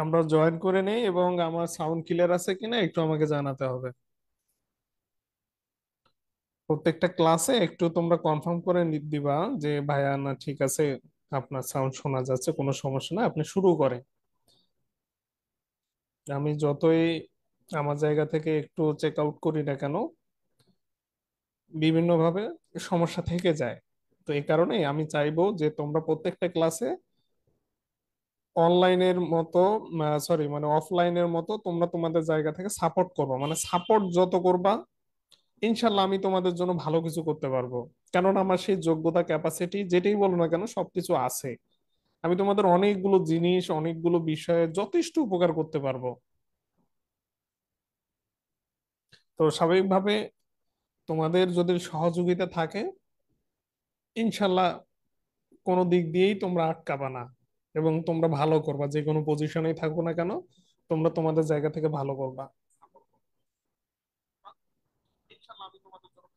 আমরা জয়েন করে নেই এবং আমার সাউন্ড ক্লিয়ার আছে কিনা একটু আমাকে জানাতে হবে। প্রত্যেকটা ক্লাসে একটু তোমরা কনফার্ম করে দিবা যে ভাইয়া না ঠিক আছে, আপনার সাউন্ড শোনা যাচ্ছে, কোনো সমস্যা না, আপনি শুরু করেন। আমি যতই আমার জায়গা থেকে একটু চেক আউট করি না কেন, বিভিন্নভাবে সমস্যা থেকে যায়। তো এই কারণেই আমি চাইবো যে তোমরা প্রত্যেকটা ক্লাসে অনলাইনের মতো, সরি মানে অফলাইনের মতো তোমরা তোমাদের জায়গা থেকে সাপোর্ট করবা, মানে সাপোর্ট যত করবা ইনশাল্লাহ আমি তোমাদের জন্য ভালো কিছু করতে পারবো। কারণ আমার সেই যোগ্যতা, ক্যাপাসিটি যেটাই বলো না কেন সবকিছু আছে। আমি তোমাদের অনেকগুলো জিনিস, অনেকগুলো বিষয়ে যথেষ্ট উপকার করতে পারবো। তো স্বাভাবিকভাবে তোমাদের যদি সহযোগিতা থাকে ইনশাল্লাহ কোনো দিক দিয়েই তোমরা আটকাবা না, এবং তোমরা ভালো করবা, যে কোনো পজিশনেই থাকো না কেন তোমরা তোমাদের জায়গা থেকে ভালো করবা। ইনশাল্লাহ আমি তোমাদের জন্য।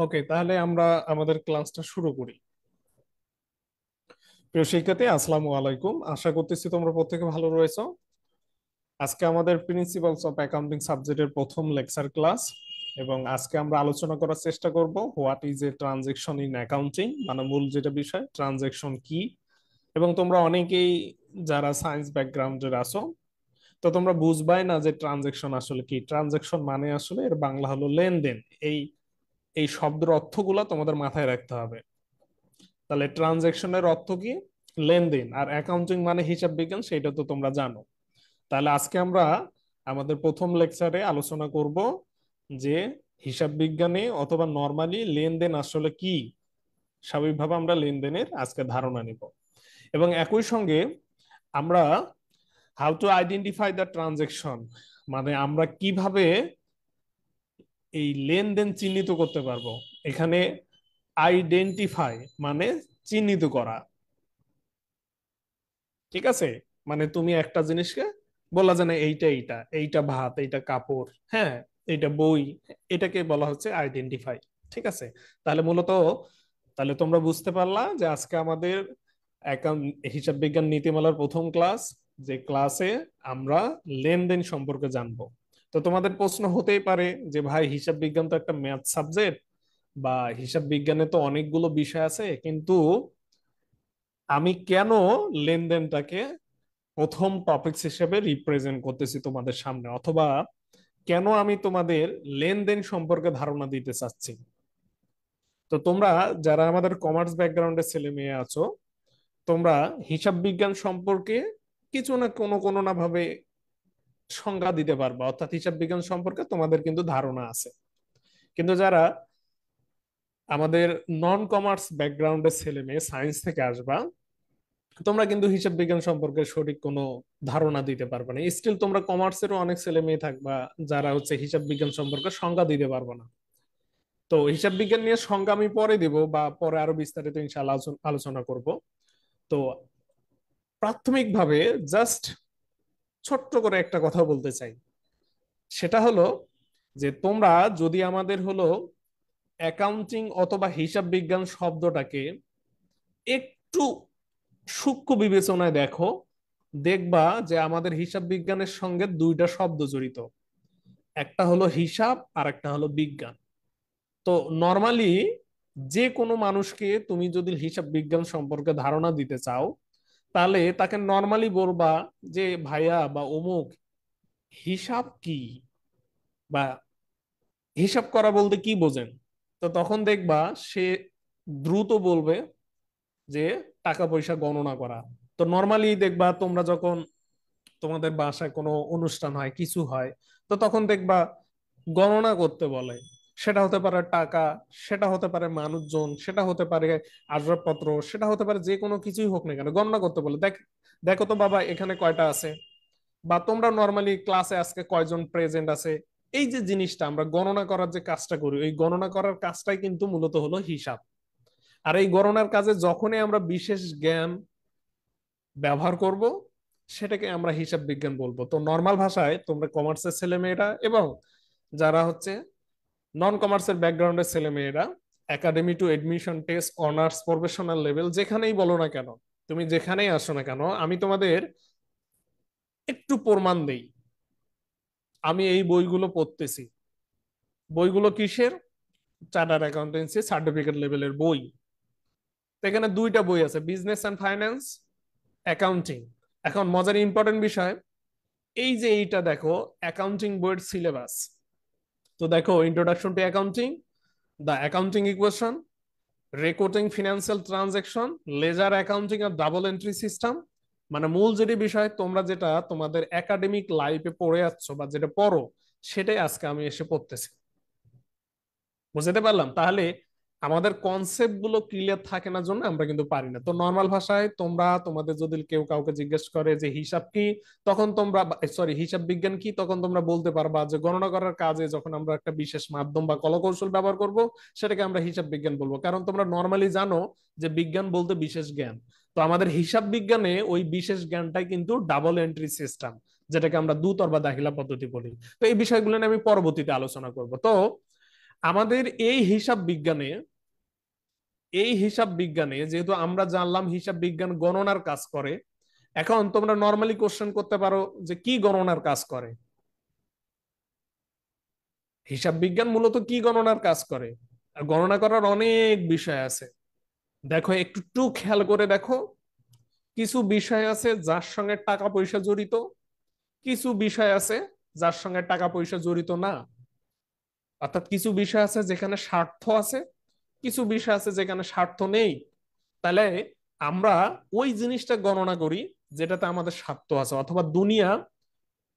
ওকে, তাহলে আমরা আমাদের ক্লাসটা শুরু করি। প্রিয় শিক্ষার্থী, আসসালামু আলাইকুম, আশা করতেছি তোমরা প্রত্যেকে ভালো রয়েছো। আজকে আমাদের প্রিন্সিপালস অফ অ্যাকাউন্টিং সাবজেক্টের প্রথম লেকচার ক্লাস, এবং আজকে আমরা আলোচনা করার চেষ্টা করব what is a transaction in accounting, মানে মূল যেটা বিষয় ট্রানজেকশন কি। এবং তোমরা অনেকেই যারা সায়েন্স ব্যাকগ্রাউন্ডের আছো, তো তোমরা বুঝবাই না যে ট্রানজেকশন আসলে কি। ট্রানজেকশন মানে আসলে এর বাংলা হলো লেনদেন। এই এই শব্দের অর্থগুলো তোমাদের মাথায় রাখতে হবে। তাহলে ট্রানজেকশনের অর্থ কি? লেনদেন। আর অ্যাকাউন্টিং মানে হিসাব বিজ্ঞান, সেটা তো তোমরা জানো। তাহলে আজকে আমরা আমাদের প্রথম লেকচারে আলোচনা করব যে হিসাব বিজ্ঞানে অথবা নর্মালি লেনদেন আসলে কি। স্বাভাবিকভাবে আমরা লেনদেনের আজকে ধারণা নিব, এবং একই সঙ্গে আমরা how to identify the transaction, মানে আমরা কিভাবে এই লেনদেন চিহ্নিত করতে পারবো। এখানে আইডেন্টিফাই মানে চিহ্নিত করা, ঠিক আছে? মানে তুমি একটা জিনিসকে বলা যায় না এইটা এইটা, এইটা ভাত, এইটা কাপড়, হ্যাঁ, এইটা বই, এটাকে বলা হচ্ছে আইডেন্টিফাই। ঠিক আছে? তাহলে মূলত, তাহলে তোমরা বুঝতে পারলা যে আজকে আমাদের অ্যাকাউন্ট হিসাব বিজ্ঞান নীতিমালার প্রথম ক্লাস, যে ক্লাসে আমরা লেনদেন সম্পর্কে জানবো। তো তোমাদের প্রশ্ন হতেই পারে যে ভাই হিসাব বিজ্ঞান তো একটা ম্যাথ সাবজেক্ট, বা হিসাব বিজ্ঞানে তো অনেকগুলো বিষয় আছে, কিন্তু আমি কেন লেনদেনটাকে প্রথম টপিকস হিসেবে রিপ্রেজেন্ট করতেছি তোমাদের সামনে, অথবা কেন আমি তোমাদের লেনদেন সম্পর্কে ধারণা দিতে চাচ্ছি। তো তোমরা যারা আমাদের কমার্স ব্যাকগ্রাউন্ডের ছেলে মেয়ে আছো, তোমরা হিসাব বিজ্ঞান সম্পর্কে কিছু না কোনো কোনো না ভাবে সংজ্ঞা দিতে পারবা, অর্থাৎ হিসাব বিজ্ঞান সম্পর্কে তোমাদের কিন্তু ধারণা আছে। কিন্তু যারা আমাদের নন কমার্স ব্যাকগ্রাউন্ডের ছেলে মেয়ে, সায়েন্স থেকে আসবা, তোমরা কিন্তু হিসাব বিজ্ঞান সম্পর্কে সঠিক কোনো ধারণা দিতে পারবে না। স্টিল তোমরা কমার্সেরও অনেক ছেলে মেয়ে থাকবা যারা হচ্ছে হিসাব বিজ্ঞান সম্পর্কে সংজ্ঞা দিতে পারবে না। তো হিসাব বিজ্ঞান নিয়ে সংজ্ঞা আমি পরে দিব, বা পরে আরো বিস্তারিত ইনশাআল্লাহ আলোচনা করব। তো প্রাথমিকভাবে জাস্ট ছোট্ট করে একটা কথা বলতে চাই, সেটা হলো যে তোমরা যদি আমাদের হলো অ্যাকাউন্টিং অথবা হিসাব বিজ্ঞান শব্দটাকে একটু সূক্ষ্ম বিবেচনায় দেখো, দেখবা যে আমাদের হিসাব বিজ্ঞানের সঙ্গে দুইটা শব্দ জড়িত। একটা হলো হিসাব আর একটা হলো বিজ্ঞান। তো নর্মালি যে কোনো মানুষকে তুমি যদি হিসাব বিজ্ঞান সম্পর্কে ধারণা দিতে চাও, তাহলে তাকে নর্মালি বলবা যে ভাইয়া বা অমুক, হিসাব কি, বা হিসাব করা বলতে কি বোঝেন। তো তখন দেখবা সে দ্রুত বলবে যে টাকা পয়সা গণনা করা। তো নর্মালি দেখবা তোমরা যখন তোমাদের বাসায় কোনো অনুষ্ঠান হয়, কিছু হয়, তো তখন দেখবা গণনা করতে বলে। সেটা হতে পারে টাকা, সেটা হতে পারে মানুষজন, সেটা হতে পারে আসবাবপত্র, সেটা হতে পারে যে কোনো কিছুই হোক না কেন গণনা করতে বলে। দেখো তো বাবা এখানে কয়টা আছে, বা তোমরা নর্মালি ক্লাসে আজকে কয়জন প্রেজেন্ট আছে। এই যে জিনিসটা আমরা গণনা করার যে কাজটা করি, ওই গণনা করার কাজটাই কিন্তু মূলত হলো হিসাব। আর এই গণনার কাজে যখনই আমরা বিশেষ জ্ঞান ব্যবহার করব, সেটাকে আমরা হিসাব বিজ্ঞান বলবো। তো নর্মাল ভাষায় তোমরা কমার্সের ছেলে মেয়েরা এবং যারা হচ্ছে নন কমার্সের ব্যাকগ্রাউন্ডের ছেলে মেয়েরা, academy to admission test, honours, professional level, যেখানেই বলো না কেন, তুমি যেখানেই আসো না কেন, আমি তোমাদের একটু প্রমাণ দেই। আমি এই বইগুলো পড়তেছি। বইগুলো কিসের? চার্টার্ড অ্যাকাউন্টেন্সি সার্টিফিকেট লেভেলের বই। তো এখানে দুইটা বই আছে, বিজনেস অ্যান্ড ফাইন্যান্স, অ্যাকাউন্টিং। এখন মজার ইম্পর্টেন্ট বিষয়, এই যে এইটা দেখো অ্যাকাউন্টিং বইয়ের সিলেবাস। তো দেখো, introduction to accounting, the accounting equation, recording financial transaction, ledger accounting আর ডাবল এন্ট্রি সিস্টেম। মানে মূল যেটি বিষয়, তোমরা যেটা তোমাদের একাডেমিক লাইফে পড়ে যাচ্ছ বা যেটা পড়ো, সেটাই আজকে আমি এসে পড়তেছি। বুঝতে পারলাম? তাহলে আমাদের কনসেপ্ট গুলো ক্লিয়ার থাকে না জন্য আমরা কিন্তু পারি না। তো নর্মাল ভাষায় তোমরা, তোমাদের যদি কেউ কাউকে জিজ্ঞেস করে যে হিসাব কি, তখন তোমরা, সরি, হিসাব বিজ্ঞান কি, তখন তোমরা বলতে পারবা যে গণনা করার কাজে যখন আমরা একটা বিশেষ মাধ্যম বা কলাকৌশল ব্যবহার করব, সেটাকে আমরা হিসাব বিজ্ঞান বলবো। কারণ তোমরা নর্মালি জানো যে বিজ্ঞান বলতে বিশেষ জ্ঞান। তো আমাদের হিসাব বিজ্ঞানে ওই বিশেষ জ্ঞানটাই কিন্তু ডাবল এন্ট্রি সিস্টেম, যেটাকে আমরা দ্রুত বা দাখিলা পদ্ধতি বলি। তো এই বিষয়গুলো নিয়ে আমি পরবর্তীতে আলোচনা করব। তো আমাদের এই হিসাব বিজ্ঞানে যেহেতু আমরা জানলাম হিসাব বিজ্ঞান গণনার কাজ করে, এখন তোমরা নর্মালি কোশ্চেন করতে পারো যে কি গণনার কাজ করে। হিসাব বিজ্ঞান মূলত কি গণনার কাজ করে? আর গণনা করার অনেক বিষয় আছে। দেখো, একটু একটু খেয়াল করে দেখো, কিছু বিষয় আছে যার সঙ্গে টাকা পয়সা জড়িত, কিছু বিষয় আছে যার সঙ্গে টাকা পয়সা জড়িত না। অর্থাৎ কিছু বিষয় আছে যেখানে স্বার্থ আছে, কিছু বিষয় আছে যেখানে স্বার্থ নেই। তাহলে আমরা ওই জিনিসটা গণনা করি যেটাতে আমাদের স্বার্থ আছে, অথবা দুনিয়া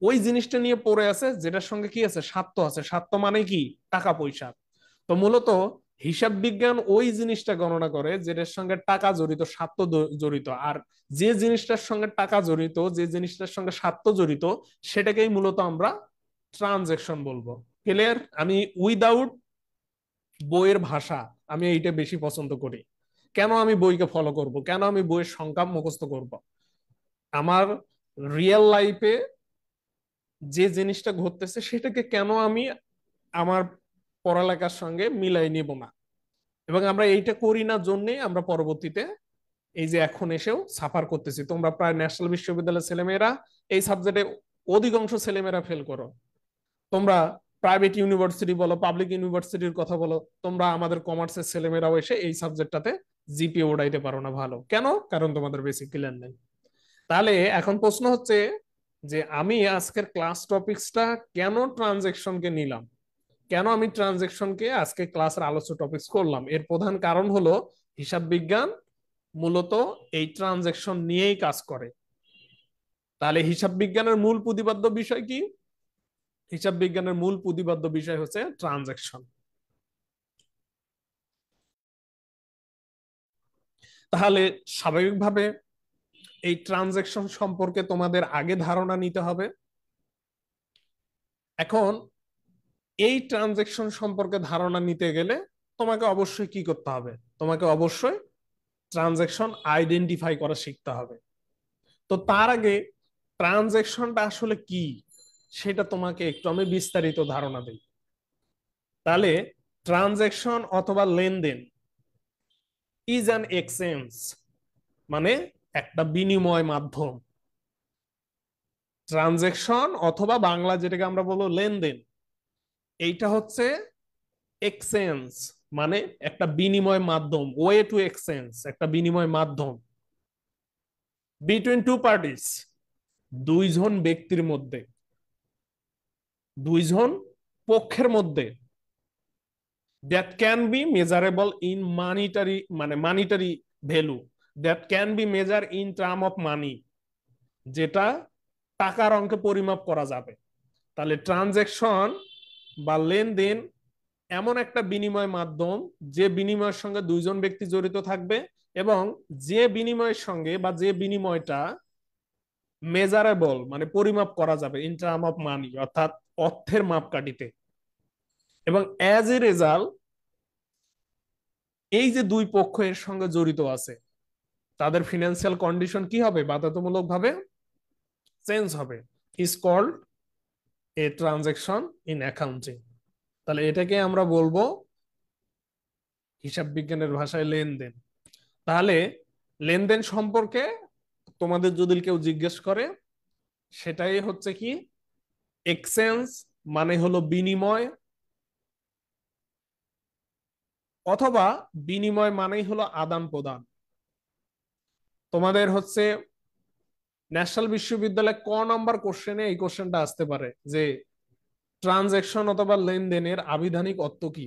ওই জিনিসটা নিয়ে পড়ে আছে যেটার সঙ্গে কি আছে, স্বার্থ আছে। স্বার্থ মানে কি? টাকা পয়সা। তো মূলত হিসাব বিজ্ঞান ওই জিনিসটা গণনা করে যেটার সঙ্গে টাকা জড়িত, স্বার্থ জড়িত। আর যে জিনিসটার সঙ্গে টাকা জড়িত, যে জিনিসটার সঙ্গে স্বার্থ জড়িত, সেটাকেই মূলত আমরা ট্রানজেকশন বলবো। ক্লিয়ার? আমি উইদাউট বইয়ের ভাষা, আমি এইটা বেশি পছন্দ করি। কেন আমি বইকে ফলো করব? কেন আমি বইয়ের সংখ্যা মুখস্থ করব? আমার রিয়েল লাইফে যে জিনিসটা ঘটতেছে সেটাকে কেন আমি আমার পড়ালেখার সঙ্গে মিলাই নিব না? এবং আমরা এইটা করি না জন্যই আমরা পরবর্তীতে এই যে এখন এসেও সাফার করতেছি। তোমরা প্রায় ন্যাশনাল বিশ্ববিদ্যালয়ের ছেলেমেয়েরা এই সাবজেক্টে অধিকাংশ ছেলেমেয়েরা ফেল করো। তোমরা প্রাইভেট ইউনিভার্সিটি বলো, পাবলিক ইউনিভার্সিটির কথা বলো, তোমরা আমাদের কমার্সের ছেলেমেয়েরাও এসে এই সাবজেক্টটাতে জিপিএ উড়াইতে পারো না ভালো। কেন? কারণ তোমাদের বেসিক ক্লিয়ার নেই। তাহলে এখন প্রশ্ন হচ্ছে যে আমি আজকের ক্লাস টপিকসটা কেন ট্রানজেকশনকে নিলাম, কেন আমি ট্রানজেকশনকে আজকে ক্লাসের আলোচ্য টপিকস করলাম? এর প্রধান কারণ হলো হিসাব বিজ্ঞান মূলত এই ট্রানজেকশন নিয়েই কাজ করে। তাহলে হিসাব বিজ্ঞানের মূল প্রতিপাদ্য বিষয় কি? হিসাব বিজ্ঞানের মূল প্রতিপাদ্য বিষয় হচ্ছে ট্রানজেকশন। তাহলে স্বাভাবিকভাবে এই ট্রানজেকশন সম্পর্কে তোমাদের আগে ধারণা নিতে হবে। এখন এই ট্রানজেকশন সম্পর্কে ধারণা নিতে গেলে তোমাকে অবশ্যই কি করতে হবে? তোমাকে অবশ্যই ট্রানজেকশন আইডেন্টিফাই করা শিখতে হবে। তো তার আগে ট্রানজেকশনটা আসলে কি সেটা তোমাকে একটু আমি বিস্তারিত ধারণা দিই। তাহলে ট্রানজেকশন অথবা লেনদেন ইজ অ্যান এক্সচেঞ্জ, মানে একটা বিনিময় মাধ্যম। ট্রানজেকশন অথবা বাংলা যেটাকে আমরা বলবো লেনদেন, এইটা হচ্ছে এক্সচেঞ্জ, মানে একটা বিনিময় মাধ্যম, ওয়ে টু এক্সচেঞ্জ, একটা বিনিময় মাধ্যম বিটুইন টু পার্টিস, দুইজন ব্যক্তির মধ্যে, দুইজন পক্ষের মধ্যে, that can be measurable in monetary, মানে monetary value, that can be measure in term of money, যেটা টাকার অঙ্কে পরিমাপ করা যাবে। তাহলে ট্রানজেকশন বা লেনদেন এমন একটা বিনিময় মাধ্যম যে বিনিময়ের সঙ্গে দুইজন ব্যক্তি জড়িত থাকবে, এবং যে বিনিময়ের সঙ্গে বা যে বিনিময়টা মেজারেবল মানে পরিমাপ করা যাবে ইন টার্ম অফ মানি, অর্থাৎ অর্থের মাপকাঠিতে। এবং অ্যাজ এ রেজাল্ট এই যে দুই পক্ষ এর সঙ্গে জড়িত আছে, তাদের ফিনান্সিয়াল কন্ডিশন কি হবে? বাধ্যতামূলক ভাবে চেঞ্জ হবে। Is called a transaction in accounting. তাহলে এটাকে আমরা বলবো হিসাব বিজ্ঞানের ভাষায় লেনদেন। তাহলে লেনদেন সম্পর্কে তোমাদের যদি কেউ জিজ্ঞেস করে, সেটাই হচ্ছে কি এক্সচেঞ্জ, মানে হলো বিনিময়, অথবা বিনিময় মানেই হলো আদান প্রদান। তোমাদের হচ্ছে ন্যাশনাল বিশ্ববিদ্যালয়ে নম্বর কোশ্চেনে এই কোশ্চেনটা আসতে পারে যে ট্রানজেকশন অথবা লেনদেনের আবিধানিক অর্থ কি।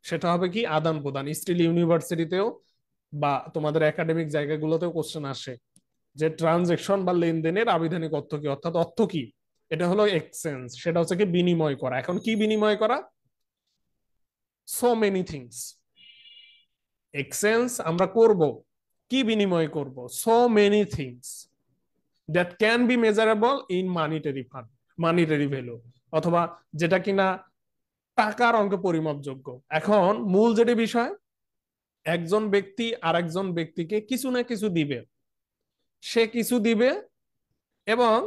সেটা হবে কি আদান প্রদান। স্টিল ইউনিভার্সিটিতেও বা তোমাদের একাডেমিক জায়গাগুলোতেও কোশ্চেন আসে যে ট্রানজেকশন বা লেনদেনের আবিধানিক অর্থ কি, অর্থাৎ অর্থ কি। এটা হলো এক্সচেঞ্জ, সেটা হচ্ছে কি বিনিময় করা। এখন কি বিনিময় করা? So many things. এক্সচেঞ্জ আমরা করব, কি বিনিময় করব? So many things that can be measurable in monetary fund, monetary value, অথবা যেটা কিনা টাকার অঙ্কে পরিমাপযোগ্য। এখন মূল যেটি বিষয়, একজন ব্যক্তি আর একজন ব্যক্তিকে কিছু না কিছু দিবে, সে কিছু দিবে এবং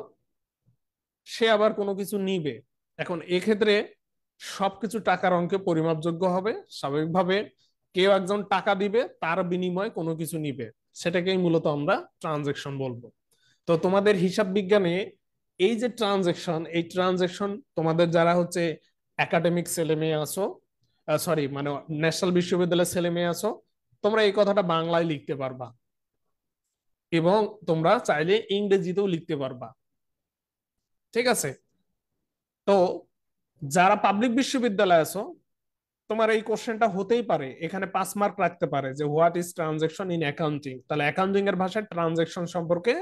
সে আবার কোনো কিছু নিবে। এখন এক্ষেত্রে সবকিছু টাকার অঙ্কে পরিমাপযোগ্য হবে স্বাভাবিকভাবে। কেউ একজন টাকা দিবে, তার বিনিময়ে কোনো কিছু নিবে, সেটাকেই মূলত আমরা ট্রানজেকশন বলবো। তো তোমাদের হিসাব বিজ্ঞানে এই যে ট্রানজেকশন, এই ট্রানজেকশন তোমাদের যারা হচ্ছে একাডেমিক ছেলে মেয়ে আছো, সরি মানে ন্যাশনাল বিশ্ববিদ্যালয়ের ছেলে মেয়ে আছো, তোমরা এই কথাটা বাংলায় লিখতে পারবা এবং তোমরা চাইলে ইংরেজিতেও লিখতে পারবা। ঠিক আছে? তো যারা পাবলিক বিশ্ববিদ্যালয়ে আছো, তোমার এই কোশ্চেনটা হতেই পারে, এখানে 5 মার্ক রাখতে পারে যে what is transaction in accounting. তাহলে অ্যাকাউন্টিং এর ভাষায় ট্রানজেকশন সম্পর্কে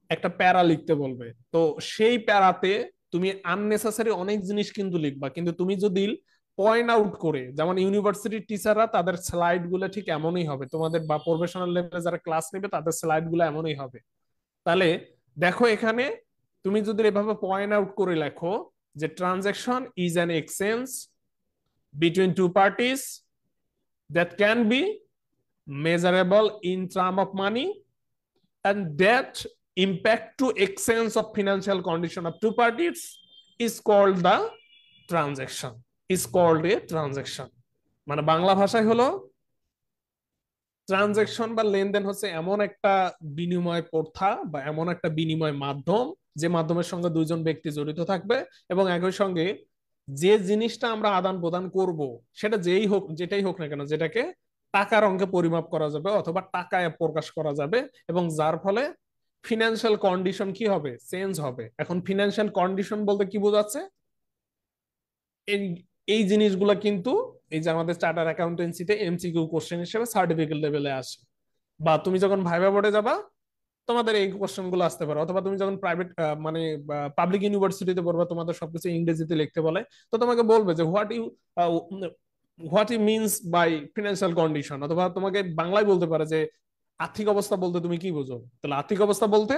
একটা প্যারা লিখতে বলবে। তো সেই প্যারাতে তুমি আননেসেসারি অনেক জিনিস কিন্তু লিখবা, কিন্তু তুমি যদি পয়েন্ট আউট করে, যেমন ইউনিভার্সিটির টিচাররা তাদের স্লাইড গুলো ঠিক এমনই হবে, তোমাদের বা প্রফেশনাল লেভেলে যারা ক্লাস নেবে তাদের স্লাইড গুলো এমনই হবে। তাহলে দেখো এখানে তুমি যদি এভাবে পয়েন্ট আউট করে লেখো যে transaction is an exchange between two parties that can be measurable in term of money and that impact to exchange of financial condition of two parties is called the transaction, is called a transaction। মানে বাংলা ভাষায় হলো transaction বা লেনদেন হচ্ছে এমন একটা বিনিময় প্রথা বা এমন একটা বিনিময় মাধ্যম, যে মাধ্যমের সঙ্গে দুইজন ব্যক্তি জড়িত থাকবে এবং একই সঙ্গে যে জিনিসটা আমরা আদান প্রদান করব, সেটা যেই হোক, যেটাই হোক না কেন, যেটাকে টাকার অঙ্কে পরিমাপ করা যাবে অথবা টাকায় প্রকাশ করা যাবে, এবং যার ফলে ফিনান্সিয়াল কন্ডিশন কি হবে? চেঞ্জ হবে। এখন ফিনান্সিয়াল কন্ডিশন বলতে কি বোঝাচ্ছে? এই এই জিনিসগুলো কিন্তু এই যে আমাদের চার্টার অ্যাকাউন্টেন্সিতে এমসিকিউ কোশ্চেন হিসেবে সার্টিফিকেট লেভেলে আসে, বা তুমি যখন ভাইভা বোর্ডে যাবা তোমাদের এই কোশ্চেন গুলো আসতে পারে, অথবা তুমি যখন প্রাইভেট মানে পাবলিক ইউনিভার্সিটিতে পড়বা তোমাদের সবকিছু ইংরেজিতে লিখতে বলে, তো তোমাকে বলবে যে what you means by financial condition, অথবা তোমাকে বাংলায় বলতে পারে যে আর্থিক অবস্থা বলতে তুমি কি বোঝো। তাহলে আর্থিক অবস্থা বলতে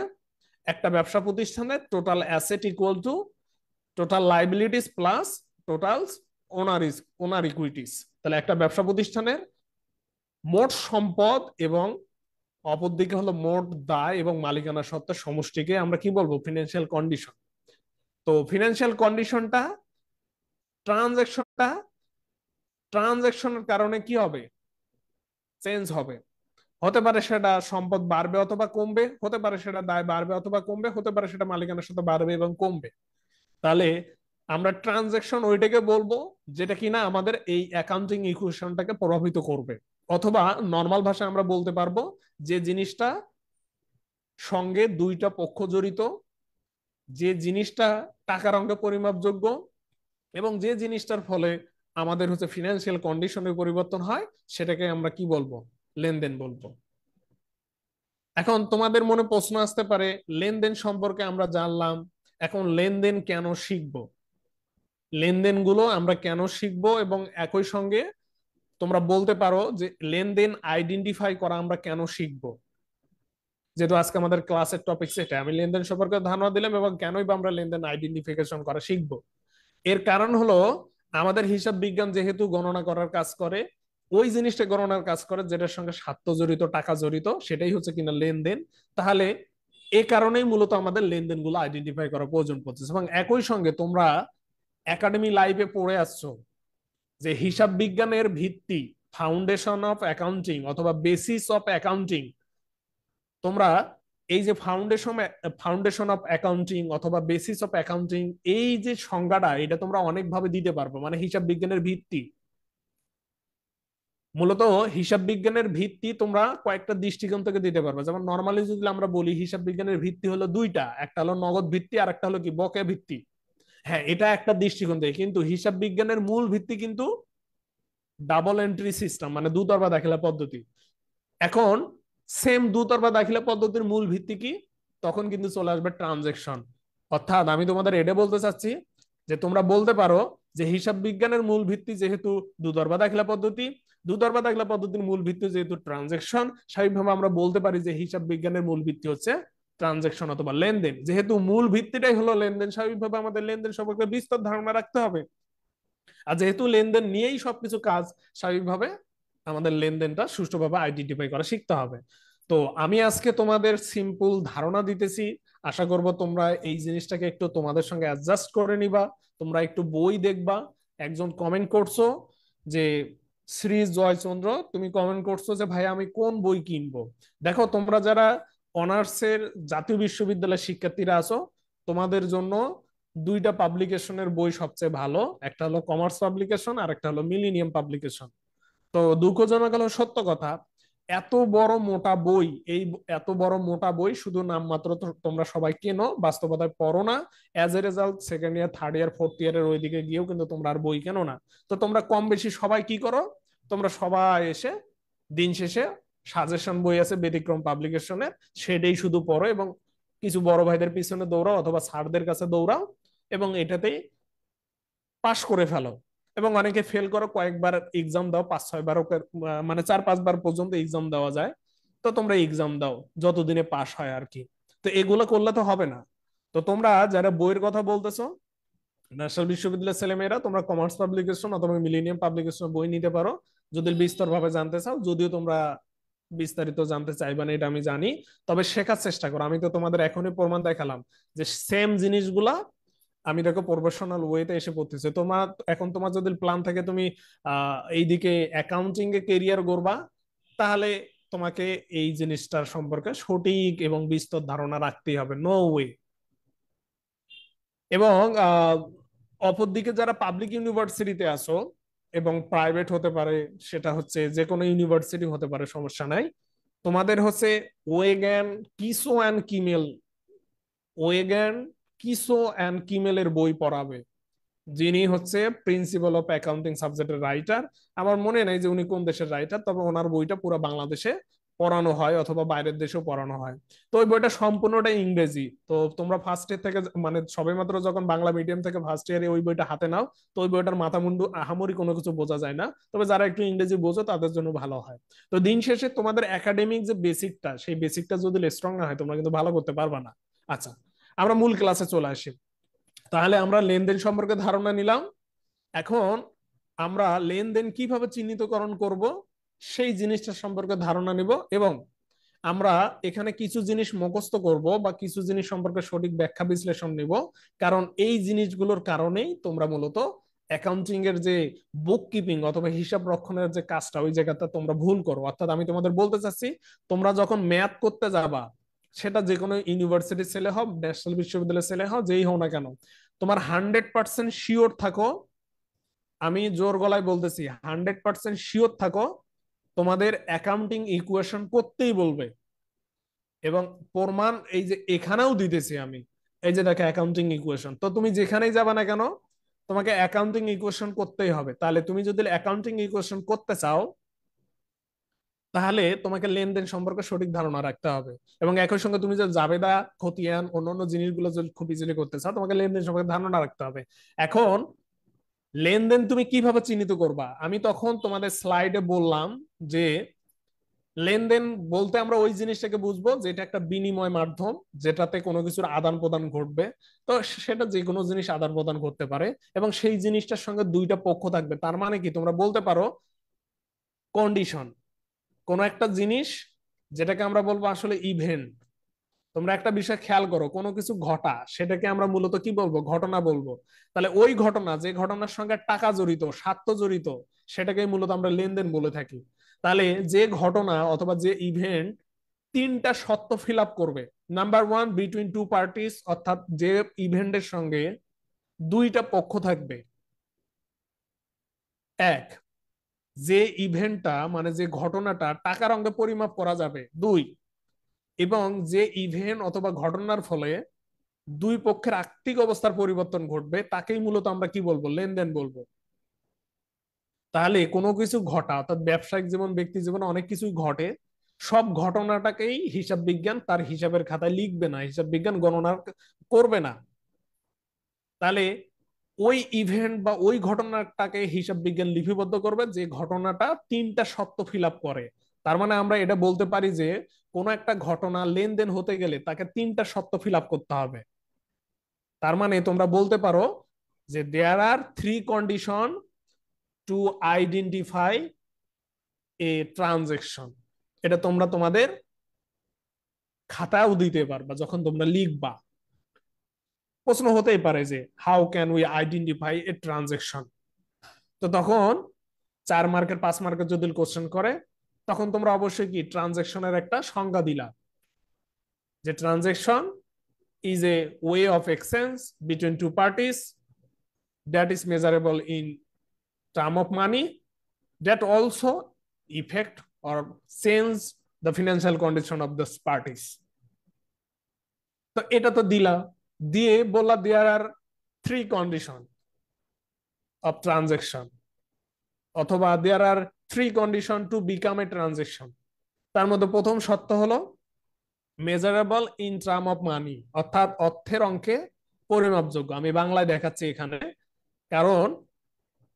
একটা ব্যবসা প্রতিষ্ঠানের total asset equal to total liabilities plus total owner equities. তাহলে একটা ব্যবসা প্রতিষ্ঠানের মোট সম্পদ এবং অপরদিকে হলো মোট দায় এবং মালিকানা সত্ত্বের সমষ্টিকে আমরা কি বলবো? Financial condition. তো ফিনান্সিয়াল কন্ডিশনটা, ট্রানজেকশনটা, ট্রানজেকশনের কারণে কি হবে? চেঞ্জ হবে। হতে পারে সেটা সম্পদ বাড়বে অথবা কমবে, হতে পারে সেটা দায় বাড়বে অথবা কমবে, হতে পারে সেটা মালিকানার সাথে বাড়বে এবং কমবে। তাহলে আমরা ট্রানজেকশন ওইটাকে বলবো যেটা কিনা আমাদের এই অ্যাকাউন্টিং ইকুয়েশনটাকে প্রভাবিত করবে, অথবা নর্মাল ভাষায় আমরা বলতে পারবো যে জিনিসটা সঙ্গে দুইটা পক্ষ জড়িত, যে জিনিসটা টাকার অঙ্কে পরিমাপযোগ্য, এবং যে জিনিসটার ফলে আমাদের হচ্ছে ফিনান্সিয়াল কন্ডিশনের পরিবর্তন হয়, সেটাকে আমরা কি বলবো? লেনদেন বলবো। এখন তোমাদের মনে প্রশ্ন আসতে পারে, লেনদেন সম্পর্কে আমরা জানলাম, এখন লেনদেন কেন শিখবো? লেনদেন গুলো আমরা কেন শিখবো, এবং একই সঙ্গে তোমরা বলতে পারো যে লেনদেন আইডেন্টিফাই করা আমরা কেন শিখবো। যেহেতু আজকে আমাদের ক্লাসের টপিক সেটা, আমি লেনদেন সম্পর্কে ধারণা দিলাম এবং কেনই বা আমরা লেনদেন আইডেন্টিফিকেশন করা শিখবো। এর কারণ হলো আমাদের হিসাব বিজ্ঞান যেহেতু গণনা করার কাজ করে, ওই জিনিসটা গণনার কাজ করে যেটার সঙ্গে স্বার্থ জড়িত, টাকা জড়িত, সেটাই হচ্ছে কিনা লেনদেন। তাহলে এ কারণেই মূলত আমাদের লেনদেন গুলো আইডেন্টিফাই করা প্রয়োজন পড়তেছে। এবং একই সঙ্গে তোমরা একাডেমি লাইফে পড়ে আসছো যে হিসাব বিজ্ঞানের ভিত্তি ফাউন্ডেশন অফ অ্যাকাউন্টিং অথবা বেসিস অফ অ্যাকাউন্টিং, তোমরা এই যে ফাউন্ডেশন অফ অ্যাকাউন্টিং অথবা বেসিস অফ অ্যাকাউন্টিং, এই যে সংজ্ঞাটা এটা তোমরা অনেকভাবে দিতে পারবে, মানে হিসাব বিজ্ঞানের ভিত্তি। মূলত হিসাব বিজ্ঞানের ভিত্তি তোমরা কয়েকটা দৃষ্টিকোণ থেকে দিতে পারবে। যেমন নর্মালি যদি আমরা বলি হিসাব বিজ্ঞানের ভিত্তি হলো দুইটা, একটা হলো নগদ ভিত্তি আর একটা হলো কি বকেয়া ভিত্তি। হ্যাঁ, এটা একটা দৃষ্টিকোণ থেকে, কিন্তু হিসাব বিজ্ঞানের মূল ভিত্তি কিন্তু ডাবল এন্ট্রি সিস্টেম, মানে দুতরফা দাখিলা পদ্ধতি। এখন সেম দুতরফা দাখিলা পদ্ধতির মূল ভিত্তি কি, তখন কিন্তু চলে আসবে ট্রানজেকশন। অর্থাৎ আমি তোমাদের এটা বলতে চাচ্ছি যে তোমরা বলতে পারো যে হিসাব বিজ্ঞানের মূল ভিত্তি যেহেতু দুতরফা দাখিলা পদ্ধতি, দুতরফা দাখিলা পদ্ধতির মূল ভিত্তি যেহেতু ট্রানজেকশন, স্বাভাবিকভাবে আমরা বলতে পারি যে হিসাব বিজ্ঞানের মূল ভিত্তি হচ্ছে ট্রানজেকশন অথবা লেনদেন। যেহেতু মূল ভিত্তিটাই হলো লেনদেন, স্বাভাবিকভাবে আমাদের লেনদেন সম্পর্কে বিস্তর ধারণা রাখতে হবে। আর যেহেতু লেনদেন নিয়েই সবকিছু কাজ, স্বাভাবিকভাবে আমাদের লেনদেনটা সুষ্ঠুভাবে আইডেন্টিফাই করা শিখতে হবে। তো আমি আজকে তোমাদের সিম্পল ধারণা দিতেছি, আশা করব তোমরা এই জিনিসটাকে একটু তোমাদের সঙ্গে অ্যাডজাস্ট করে নিবা। তোমরা একটু বই দেখবা। একজন কমেন্ট করছো যে শ্রী জয়চন্দ্র, তুমি কমেন্ট করছো যে ভাই আমি কোন বই কিনবো। দেখো, তোমরা যারা অনার্সের জাতীয় বিশ্ববিদ্যালয়ের শিক্ষার্থীরা আছো, তোমাদের জন্য দুইটা পাবলিকেশনের বই সবচেয়ে ভালো, একটা হলো কমার্স পাবলিকেশন আর একটা হলো মিলিনিয়াম পাবলিকেশন। তো দুঃখজনক হলো সত্য কথা, এত বড় মোটা বই, এই এত বড় মোটা বই শুধু নামমাত্র তোমরা সবাই কেনো, বাস্তবতায় পড়ো না। As a result second year, third year, fourth ইয়ারের ওইদিকে গিয়েও কিন্তু তোমরা আর বই কেনো না। তো তোমরা কম বেশি সবাই কি করো, তোমরা সবাই এসে দিন শেষে সাজেশন বই আছে ব্যতিক্রম পাবলিকেশনের, সেটাই শুধু পড়ো এবং কিছু বড় ভাইদের পিছনে দৌড়াও অথবা স্যারদের কাছে দৌড়াও এবং এটাতেই পাশ করে ফেলো। এবং অনেকে ফেল করো, কয়েকবার এক্সাম দাও, 5-6 বার, মানে 4-5 বার পর্যন্ত এক্সাম দেওয়া যায়। তো তোমরা এক্সাম দাও যতদিনে পাশ হয় আর কি। তো এগুলো করলে তো হবে না। তো তোমরা যারা বইয়ের কথা বলতেছো, ন্যাশনাল বিশ্ববিদ্যালয়ের ছেলেমেয়েরা, তোমরা কমার্স পাবলিকেশন অথবা মিলেনিয়াম পাবলিকেশন বই নিতে পারো যদি বিস্তর ভাবে জানতে চাও। যদিও তোমরা বিস্তারিত জানতে চাইবে না এটা আমি জানি, তবে শেখার চেষ্টা করো। আমি তো তোমাদের এখনই প্রমাণ দেখালাম যে সেম জিনিসগুলা আমি দেখো প্রফেশনাল ওয়েতে এসে পড়তেছে। তোমার এখন তোমার যদি প্ল্যান থাকে তুমি এইদিকে অ্যাকাউন্টিং এ কেরিয়ার গড়বা, তাহলে তোমাকে এই জিনিসটার সম্পর্কে সঠিক এবং বিস্তর ধারণা রাখতেই হবে, নো ওয়ে। এবং অপরদিকে যারা পাবলিক ইউনিভার্সিটিতে আছো এবং প্রাইভেট হতে পারে, সেটা হচ্ছে যে কোনো ইউনিভার্সিটি হতে পারে, সমস্যা নাই, তোমাদের হচ্ছে ওয়েগ্যান, কিসো অ্যান্ড কিমেল, ওয়েগ্যান, কিসো অ্যান্ড কিমেলের বই পড়াবে, যিনি হচ্ছে প্রিন্সিপাল অফ অ্যাকাউন্টিং সাবজেক্টের রাইটার। আমার মনে নেই যে উনি কোন দেশের রাইটার, তবে ওনার বইটা পুরো বাংলাদেশে পড়ানো হয় অথবা বাইরের দেশেও পড়ানো হয়। তো ওই বইটা সম্পূর্ণটাই ইংরেজি। তো তোমরা ফার্স্ট ইয়ার থেকে, মানে সবেমাত্র যখন বাংলা মিডিয়াম থেকে ফার্স্ট ইয়ারে ওই বইটা হাতে নাও, তো ওই বইটার মাথা মুন্ডু আহামরি কোনো কিছু বোঝা যায় না, তবে যারা একটু ইংরেজি বোঝো তাদের জন্য ভালো হয়। তো দিন শেষে তোমাদের একাডেমিক যে বেসিকটা, সেই বেসিকটা যদি স্ট্রং না হয় তোমরা কিন্তু ভালো করতে পারবা না। আচ্ছা, আমরা মূল ক্লাসে চলে আসি। তাহলে আমরা লেনদেন সম্পর্কে ধারণা নিলাম। এখন আমরা লেনদেন কিভাবে চিহ্নিতকরণ করব সেই জিনিসটা সম্পর্কে ধারণা নিব, এবং আমরা এখানে কিছু জিনিস মুখস্থ করব বা কিছু জিনিস সম্পর্কে সঠিক ব্যাখ্যা বিশ্লেষণ নিব। কারণ এই জিনিসগুলোর কারণেই তোমরা মূলত অ্যাকাউন্টিং এর যে বুক কিপিং অথবা হিসাব রক্ষণের যে কাজটা, ওই জায়গাটা তোমরা ভুল করো। অর্থাৎ আমি তোমাদের বলতে চাচ্ছি, তোমরা যখন ম্যাথ করতে যাবা, সেটা যে কোনো ইউনিভার্সিটির ছেলে হও, ন্যাশনাল বিশ্ববিদ্যালয়ের ছেলে হও, যেই হও না কেন, তোমার 100% শিওর থাকো, আমি জোর গলায় বলতেছি 100% শিওর থাকো, তোমাদের অ্যাকাউন্টিং ইকুয়েশন করতেই বলবে। এবং প্রমাণ এই যে এখানেও দিতেছি আমি, এই যে দেখো অ্যাকাউন্টিং ইকুয়েশন, তো তুমি যেখানেই যাবে না কেন তোমাকে অ্যাকাউন্টিং ইকুয়েশন করতেই হবে। তাহলে তুমি যদি অ্যাকাউন্টিং ইকুয়েশন করতে চাও, তাহলে তোমাকে লেনদেন সম্পর্কে সঠিক ধারণা রাখতে হবে। এবং একই সঙ্গে তুমি যে জাবেদা, খতিয়ান, অন্যান্য জিনিসগুলো যদি খুব ইজিলি করতে চাও, তোমাকে লেনদেন সম্পর্কে ধারণা রাখতে হবে। এখন লেনদেন তুমি কিভাবে চিহ্নিত করবা, আমি তখন তোমাদের স্লাইডে বললাম যে লেনদেন বলতে আমরা ওই জিনিসটাকে বুঝবো যেটা একটা বিনিময় মাধ্যম, যেটাতে কোনো কিছুর আদান প্রদান ঘটবে। তো সেটা যে কোনো জিনিস আদান প্রদান করতে পারে এবং সেই জিনিসটার সঙ্গে দুইটা পক্ষ থাকবে। তার মানে কি, তোমরা বলতে পারো কন্ডিশন, কোন একটা জিনিস যেটাকে আমরা বলবো আসলে ইভেন্ট। তোমরা একটা বিষয় খেয়াল করো, কোনো কিছু ঘটা সেটাকে আমরা মূলত কি বলবো, ঘটনা বলবো। তাহলে ওই ঘটনা, যে ঘটনার সঙ্গে টাকা জড়িত, স্বার্থ জড়িত, সেটাকেই মূলত আমরা লেনদেন বলে থাকি। তাহলে যে ঘটনা অথবা যে ইভেন্ট তিনটা শর্ত ফিল আপ করবে, number one between two parties, অর্থাৎ যে ইভেন্টের সঙ্গে দুইটা পক্ষ থাকবে। এক, যে ইভেন্টটা মানে যে ঘটনাটা টাকার অঙ্কে পরিমাপ করা যাবে। দুই, এবং যে ইভেন্ট অথবা ঘটনার ফলে দুই পক্ষের আর্থিক অবস্থার পরিবর্তন ঘটবে, তাকেই মূলত আমরা কি বলবো, লেনদেন বলবো। তাহলে কোনো কিছু ঘটা, অর্থাৎ ব্যবসায়িক জীবন, ব্যক্তি জীবনে অনেক কিছুই ঘটে, সব ঘটনাটাকেই হিসাব বিজ্ঞান তার হিসাবের খাতায় লিখবে না, হিসাব বিজ্ঞান গণনা করবে না। তাহলে ওই ইভেন্ট বা ওই ঘটনাটাকে হিসাব বিজ্ঞান লিপিবদ্ধ করবে যে ঘটনাটা তিনটা শর্ত ফিল আপ করে। তার মানে আমরা এটা বলতে পারি যে কোনো একটা ঘটনা লেনদেন হতে গেলে তাকে তিনটা শর্ত ফিল আপ করতে হবে। তার মানে তোমরা বলতে পারো যে there are three condition to identify a transaction. এটা তোমরা তোমাদের খাতাও দিতে পারবা যখন তোমরা লিখবা। প্রশ্ন হতেই পারে যে how can we identify a transaction. তো তখন 4 মার্কের 5 মার্কের যদি কোশ্চেন করে, তখন তোমরা অবশ্যই কি ট্রানজেকশনের একটা সংজ্ঞা দিলা, যে transaction is a way of exchange between two parties that is measurable in term of money that also effect or change the financial condition of the parties. তো এটা তো দিলা, দিয়ে বললা there are three condition of transaction, অথবা there are three condition to become a transaction. তার মধ্যে প্রথম শর্ত হলো measurable in term of money, অর্থাৎ অর্থের অঙ্কে পরিমাপযোগ্য। আমি বাংলায় দেখাচ্ছি এখানে, কারণ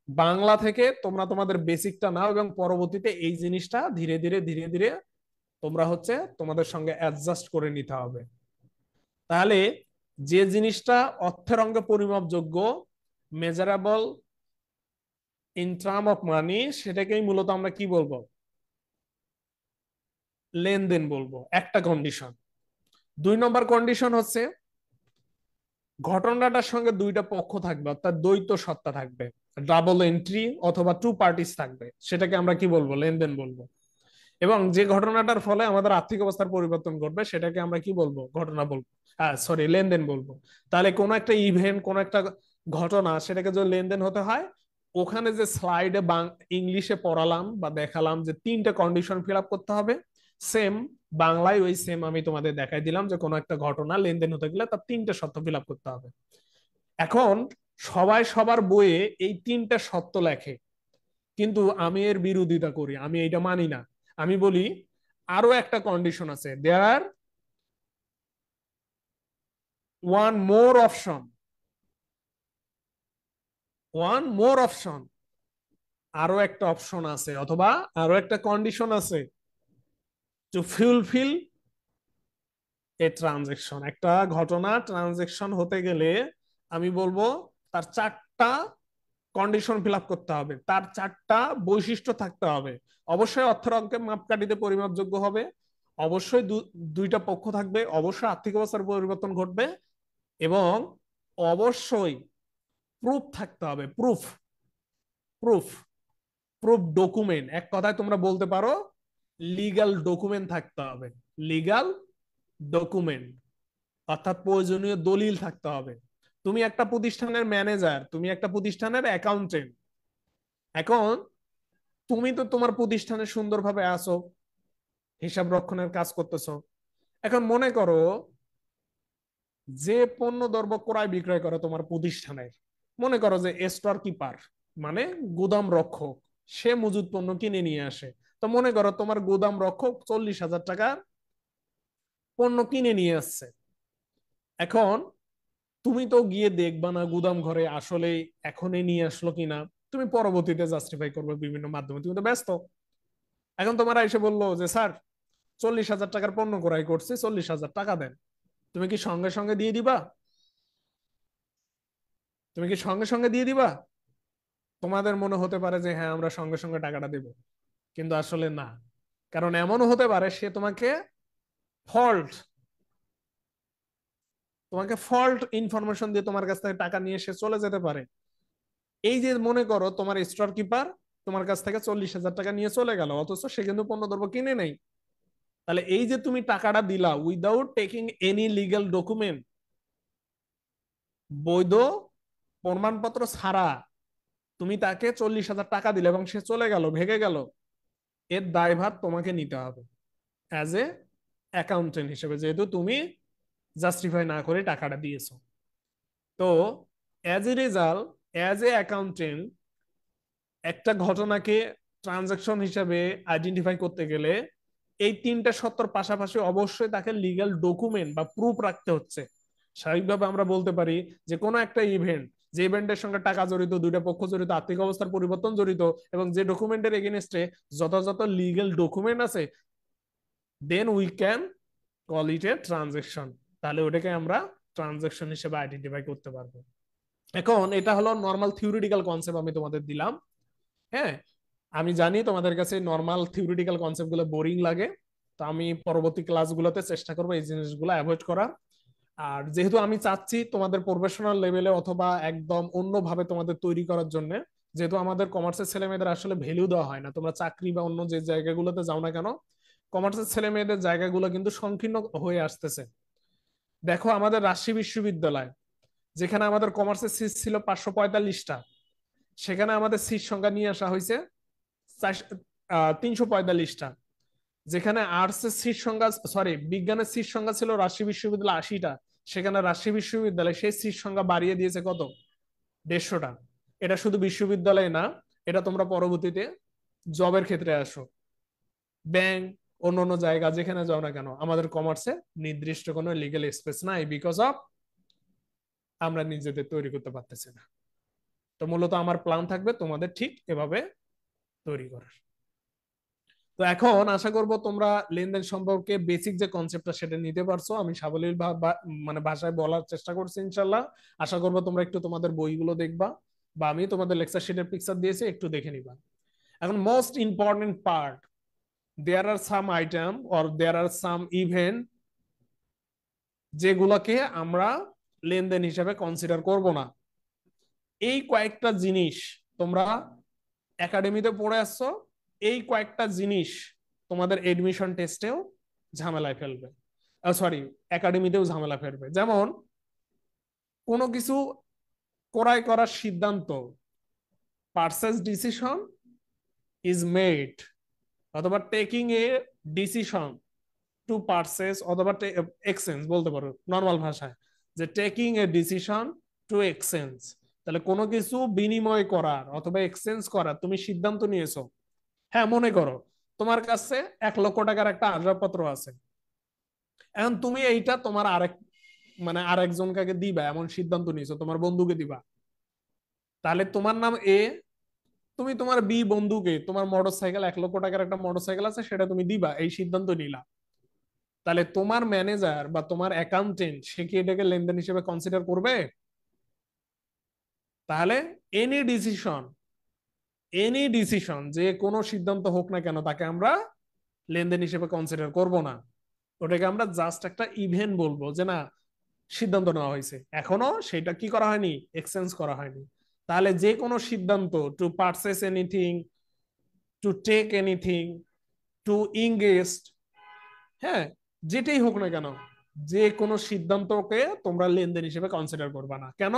বাংলা থেকে তোমরা তোমাদের বেসিকটা নাও এবং পরবর্তীতে এই জিনিসটা ধীরে ধীরে ধীরে ধীরে তোমরা হচ্ছে তোমাদের সঙ্গে অ্যাডজাস্ট করে নিতে হবে। তাহলে যে জিনিসটা অর্থের অঙ্কে পরিমাপযোগ্য, মেজারেবল ইন টার্ম অফ মানি, সেটাকেই মূলত আমরা কি বলবো, লেনদেন বলবো, একটা কন্ডিশন। 2 নম্বর কন্ডিশন হচ্ছে ঘটনাটার সঙ্গে দুইটা পক্ষ থাকবে, অর্থাৎ দ্বৈত সত্তা থাকবে, ডাবল এন্ট্রি অথবা টু পার্টিস থাকবে, সেটাকে আমরা কি বলবো, লেনদেন বলবো। এবং যে ঘটনাটার ফলে আমাদের আর্থিক অবস্থার পরিবর্তন ঘটবে, সেটাকে আমরা কি বলবো, ঘটনা বলবো, হ্যাঁ সরি, লেনদেন বলবো। তাহলে কোন একটা ইভেন্ট, কোন একটা ঘটনা, সেটাকে যদি লেনদেন হতে হয়, ওখানে যে স্লাইডে ইংলিশে পড়ালাম বা দেখালাম যে তিনটা কন্ডিশন ফিল আপ করতে হবে, সেম বাংলায় ওই সেম আমি তোমাদের দেখাই দিলাম যে কোনো একটা ঘটনা লেনদেন হতে গেলে তার তিনটা শর্ত ফিল আপ করতে হবে। এখন সবাই সবার বইয়ে এই তিনটা শর্ত লেখে, কিন্তু আমি এর বিরোধিতা করি, আমি এটা মানি না। আমি বলি আরো একটা কন্ডিশন আছে, there are one more option, one more option, আরো একটা অপশন আছে অথবা আরো একটা কন্ডিশন আছে টু ফুলফিল এ ট্রানজেকশন। একটা ঘটনা ট্রানজেকশন হতে গেলে আমি বলবো তার চারটা কন্ডিশন ফিল আপ করতে হবে, তার চারটা বৈশিষ্ট্য থাকতে হবে। অবশ্যই অর্থের অঙ্কে মাপকাঠিতে পরিমাপযোগ্য হবে, অবশ্যই দুইটা পক্ষ থাকবে, অবশ্যই আর্থিক অবস্থার পরিবর্তন ঘটবে, এবং অবশ্যই প্রুফ থাকতে হবে, প্রুফ, প্রুফ, প্রুফ ডকুমেন্ট। এক কথায় তোমরা বলতে পারো লিগাল ডকুমেন্ট থাকতে হবে, লিগাল ডকুমেন্ট, অর্থাৎ প্রয়োজনীয় দলিল থাকতে হবে। তুমি একটা প্রতিষ্ঠানের ম্যানেজার, তুমি একটা প্রতিষ্ঠানের অ্যাকাউন্টেন্ট, এখন তুমি তো তোমার প্রতিষ্ঠানে সুন্দরভাবে আসো, হিসাব রক্ষণের কাজ করতেছো। এখন মনে করো যে পণ্য দ্রব্য ক্রয় বিক্রয় করে তোমার প্রতিষ্ঠানের, মনে করো যে স্টোর কিপার মানে গুদাম রক্ষক, সে মজুদ পণ্য কিনে নিয়ে আসে। তো মনে করো তোমার গুদাম রক্ষক 40,000 টাকার পণ্য কিনে নিয়ে আসছে। এখন তুমি তো গিয়ে দেখবা না গুদাম ঘরে আসলে এখনই নিয়ে আসলো কিনা, তুমি পরবর্তীতে জাস্টিফাই করবে বিভিন্ন মাধ্যমে, তুমি তো ব্যস্ত। এখন তোমার এসে বললো যে স্যার 40,000 টাকার পণ্য ক্রয় করছে, 40,000 টাকা দেন। তুমি কি সঙ্গে সঙ্গে দিয়ে দিবা? তুমি কি সঙ্গে সঙ্গে দিয়ে দিবা? তোমাদের মনে হতে পারে যে হ্যাঁ আমরা সঙ্গে সঙ্গে টাকাটা দেব, কিন্তু আসলে না। কারণ এমনও হতে পারে সে তোমাকে ফল্ট, তোমাকে ফল্ট ইনফরমেশন দিয়ে তোমার কাছ থেকে টাকা নিয়ে সে চলে যেতে পারে। এই যে মনে করো তোমার স্টোর কিপার তোমার কাছ থেকে 40,000 টাকা নিয়ে চলে গেল, অথচ সে কিন্তু পণ্যদ্রব্য কিনে নেই। তাহলে এই যে তুমি টাকাটা দিলা without taking any legal document, বৈধ প্রমাণপত্র ছাড়া তুমি তাকে 40,000 টাকা দিলে এবং সে চলে গেল, ভেগে গেল, এর দায়ভার তোমাকে নিতে হবে অ্যাজ এ অ্যাকাউন্টেন্ট হিসেবে, যেহেতু তুমি জাস্টিফাই না করে টাকাটা দিয়েছো। তো as a result, as a accountant, একটা ঘটনাকে ট্রানজাকশন হিসেবে আইডেন্টিফাই করতে গেলে এই তিনটা সত্যর পাশাপাশি অবশ্যই তাকে লিগ্যাল ডকুমেন্ট বা প্রুফ রাখতে হচ্ছে। স্বাভাবিকভাবে আমরা বলতে পারি যে কোনো একটা ইভেন্ট, যে ইভেন্টের সঙ্গে টাকা জড়িত, দুইটা পক্ষ জড়িত, আর্থিক অবস্থার পরিবর্তন জড়িত, এবং যে ডকুমেন্টের এগেনস্টে যথাযথ লিগ্যাল ডকুমেন্ট আছে, then we can call it a transaction. তাহলে ওটাকে আমরা ট্রানজাকশন হিসেবে আইডেন্টিফাই করতে পারবো। এখন এটা হলো নর্মাল থিওরিটিক্যাল কনসেপ্ট আমি তোমাদের দিলাম। হ্যাঁ, আমি জানি তোমাদের কাছে নর্মাল থিওরিটিক্যাল কনসেপ্ট গুলো বোরিং লাগে, তো আমি পরবর্তী ক্লাসগুলোতে চেষ্টা করবো এই জিনিসগুলো অ্যাভয়েড করার। আর যেহেতু আমি চাচ্ছি তোমাদের প্রফেশনাল লেভেলে অথবা একদম অন্যভাবে তোমাদের তৈরি করার জন্য, যেহেতু আমাদের কমার্সের ছেলে মেয়েদের আসলে ভ্যালু দেওয়া হয় না, তোমরা চাকরি বা অন্য যে জায়গাগুলোতে যাও না কেন, কমার্সের ছেলে মেয়েদের জায়গাগুলো কিন্তু সংকীর্ণ হয়ে আসতেছে। দেখো আমাদের রাজশাহী বিশ্ববিদ্যালয়, যেখানে আমাদের কমার্সের সিট ছিল 545টা, সেখানে আমাদের সিট সংখ্যা নিয়ে আসা হয়েছে 345টা। যেখানে আর্টসের সিট সংখ্যা, সরি বিজ্ঞানের সিট সংখ্যা ছিল রাজশাহী বিশ্ববিদ্যালয় 80টা, সেখানে রাজশাহী বিশ্ববিদ্যালয় সেই সিট সংখ্যা বাড়িয়ে দিয়েছে কত, 150টা। এটা শুধু বিশ্ববিদ্যালয়ে না, এটা তোমরা পরবর্তীতে জবের ক্ষেত্রে আসো, ব্যাংক, অন্য অন্য জায়গা যেখানে যাও না কেন, আমাদের কমার্সে নির্দিষ্ট কোনো লিগ্যাল স্পেস নাই, বিকজ অফ আমরা নিজেদের তৈরি করতে পারতেছি না। তো মূলত আমার প্ল্যান থাকবে তোমাদের ঠিক এভাবে তৈরি করার। তো এখন আশা করব তোমরা লেনদেন সম্পর্কে বেসিক যে কনসেপ্টটা সেটা নিতে পারছো। আমি সাবলীল মানে ভাষায় বলার চেষ্টা করছি ইনশাল্লাহ। আশা করব তোমরা একটু তোমাদের বইগুলো দেখবা, বা আমি তোমাদের লেকচার শিটের পিকচার দিয়েছি, একটু দেখে নিবা। এখন most important part, there are some item or there are some event যেগুলোকে আমরা লেনদেন হিসাবে কনসিডার করব না। এই কয়েকটা জিনিস তোমরা একাডেমিতে পড়ে আসছো, এই কয়েকটা জিনিস তোমাদের এডমিশন টেস্টেও ঝামেলায় ফেলবে, সরি একাডেমিতেও ঝামেলা ফেলবে। যেমন কোনো কিছু ক্রয় করার সিদ্ধান্ত, পারচেজ ডিসিশন ইজ মেড, অথবা taking a decision two purchase অথবা এক্সচেঞ্জ বলতে পারো নর্মাল ভাষায়, যে taking a decision two exchange. তাহলে কোনো কিছু বিনিময় করার অথবা এক্সচেঞ্জ করার তুমি সিদ্ধান্ত নিয়েছো। হ্যাঁ, মনে করো তোমার কাছে 1,00,000 টাকার একটা আসবাবপত্র আছে, এখন তুমি এইটা তোমার আরেক মানে আরেকজনকে দিবা এমন সিদ্ধান্ত নিয়েছো, তোমার বন্ধুকে দিবা। তাহলে তোমার নাম এ, তুমি তোমার বি বন্ধুকে তোমার মোটরসাইকেল, 1,00,000 টাকার একটা মোটরসাইকেল আছে, সেটা তুমি দিবা, এই সিদ্ধান্ত নিলা। তাহলে তোমার ম্যানেজার বা তোমার অ্যাকাউন্টেন্ট সে কি এটাকে লেনদেন হিসেবে কনসিডার করবে? তাহলে এনি ডিসিশন, এনি ডিসিশন যে কোনো সিদ্ধান্ত হোক না কেন, তাকে আমরা লেনদেন হিসেবে কনসিডার করব না। ওটাকে আমরা জাস্ট একটা ইভেন্ট বলবো, যে না সিদ্ধান্ত নেওয়া হয়েছে, এখনো সেটা কি করা হয়নি, এক্সচেঞ্জ করা হয়নি। তাহলে যে কোনো সিদ্ধান্ত, to purchase anything, to take anything, to invest, হ্যাঁ যেটাই হোক না কেন, যে কোনো সিদ্ধান্তকে তোমরা লেনদেন হিসেবে কনসিডার করবা না। কেন?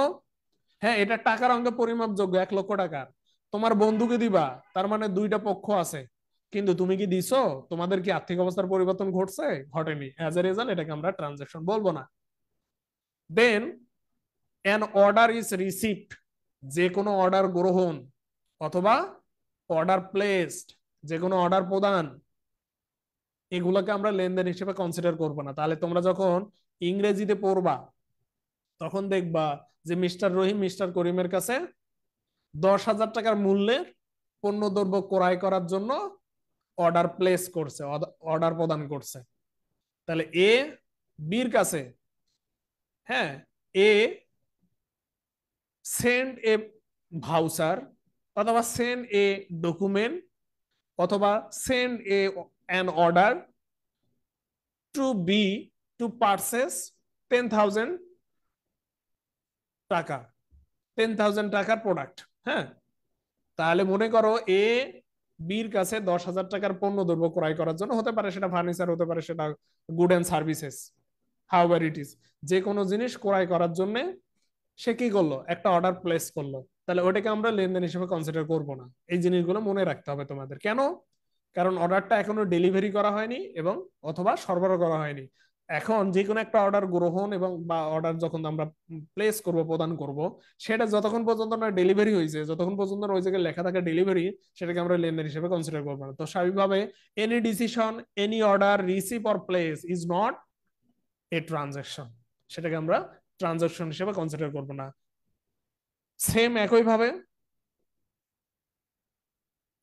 হ্যাঁ, এটা টাকার অঙ্কে পরিমাপযোগ্য, 1,00,000 টাকার, তোমার বন্ধুকে দিবা, তার মানে দুইটা পক্ষ আছে, কিন্তু তুমি কি দিছো? তোমাদের কি আর্থিক অবস্থার পরিবর্তন ঘটছে? ঘটেনি। অ্যাজ এ রেজাল্ট এটাকে আমরা ট্রানজাকশন বলবো না। দেন অ্যান অর্ডার ইজ রিসিভড, যে কোনো অর্ডার গ্রহণ অথবা অর্ডার প্লেসড, যে কোনো অর্ডার প্রদান, এগুলোকে আমরা লেনদেন হিসেবে কনসিডার করব না। তাহলে তোমরা যখন ইংরেজিতে পড়বা তখন দেখবা যে মিস্টার রহিম মিস্টার করিমের কাছে 10,000 টাকার মূল্যের পণ্যদ্রব্য ক্রয় করার জন্য অর্ডার প্লেস করছে, অর্ডার প্রদান করছে। তাহলে এ বির কাছে, হ্যাঁ, এ সেন্ড এ ভাউচার অথবা সেন্ড এ ডকুমেন্ট অথবা send a an order to B to purchase 10,000 টাকা, 10,000 টাকার প্রোডাক্ট। হ্যাঁ, তাহলে মনে করো এ বির কাছে 10,000 টাকার পণ্য দ্রব্য ক্রয় করার জন্য, হতে পারে সেটা ফার্নিচার, হতে পারে সেটা good and services, however it is, যে কোনো জিনিস ক্রয় করার জন্য সে কি করলো, একটা অর্ডার প্লেস করলো। তাহলে ওটাকে আমরা লেনদেন হিসেবে কনসিডার করব না। এই জিনিসগুলো মনে রাখতে হবে তোমাদের। কেন? কারণ অর্ডারটা এখনো ডেলিভারি করা হয়নি এবং অথবা সরবরাহ করা হয়নি। এখন যে কোনো একটা অর্ডার গ্রহণ এবং বা অর্ডার যখন আমরা প্লেস করব, প্রদান করব, সেটা যতক্ষণ পর্যন্ত না ডেলিভারি হয়েছে, যতক্ষণ পর্যন্ত ওই জায়গায় লেখা থাকে ডেলিভারি, সেটাকে আমরা লেনদেন হিসেবে কনসিডার করবো না। তো স্বাভাবিকভাবে any decision, any order receive or place is not a transaction, সেটাকে আমরা ট্রানজাকশন হিসেবে কনসিডার করব না। সেম একইভাবে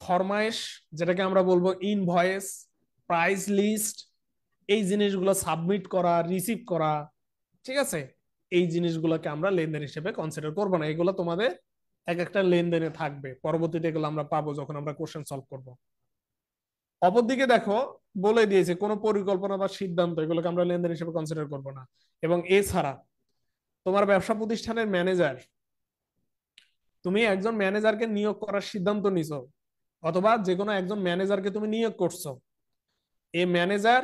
ফরমায়েশ, যেটাকে আমরা বলবো ইনভয়েস, প্রাইস লিস্ট, এই জিনিসগুলো সাবমিট করা, রিসিভ করা, ঠিক আছে, এই জিনিসগুলোকে আমরা লেনদেন হিসেবে কনসিডার করব না। এগুলো তোমাদের এক একটা লেনদেনে থাকবে, পরবর্তীতে এগুলো আমরা পাবো যখন আমরা কোশ্চেন সলভ করব। অপরদিকে দেখো, বলে দিয়েছে কোনো পরিকল্পনা বা সিদ্ধান্ত, এগুলোকে আমরা লেনদেন হিসেবে কনসিডার করব না। এবং এছাড়া তোমার ব্যবসা প্রতিষ্ঠানের ম্যানেজার, তুমি একজন ম্যানেজারকে নিয়োগ করার সিদ্ধান্ত নিছো, অথবা যে কোনো একজন ম্যানেজারকে তুমি নিয়োগ করছো, a manager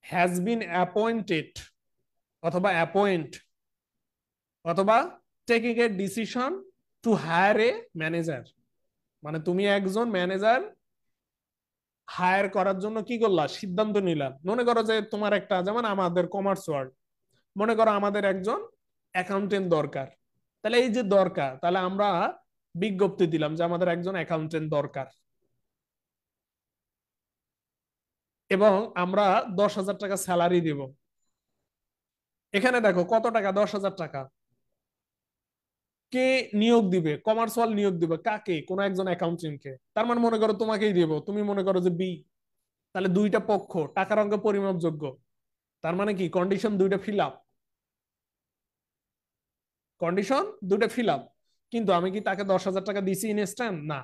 has been appointed অথবা অ্যাপয়েন্ট অথবা taking a decision to hire a manager. মানে তুমি একজন ম্যানেজার হায়ার করার জন্য কি করলা, সিদ্ধান্ত নিলাম। মনে করো যে তোমার একটা, যেমন আমাদের কমার্স ওয়ার্ল্ড, মনে করো আমাদের একজন অ্যাকাউন্টেন্ট দরকার। তাহলে এই যে দরকার, তাহলে আমরা বিজ্ঞপ্তি দিলাম যে আমাদের একজন অ্যাকাউন্টেন্ট দরকার, এবং আমরা 10,000 টাকা স্যালারি দিব। এখানে দেখো কত টাকা, 10,000 টাকা। কে নিয়োগ দিবে? কমার্স ওয়ার্ল্ড নিয়োগ দিবে কাকে? কোন একজন অ্যাকাউন্টেন্টকে। তার মানে মনে করো তোমাকেই দিব, তুমি মনে করো যে বি। তাহলে দুইটা পক্ষ টাকার অঙ্ক পরিমাপযোগ্য, তার মানে কি কন্ডিশন দুইটা ফিল আপ, কন্ডিশন দুইটা ফিল আপ। কিন্তু আমি কি তাকে 10,000 টাকা দিছি ইনস্ট্যান্ট? না।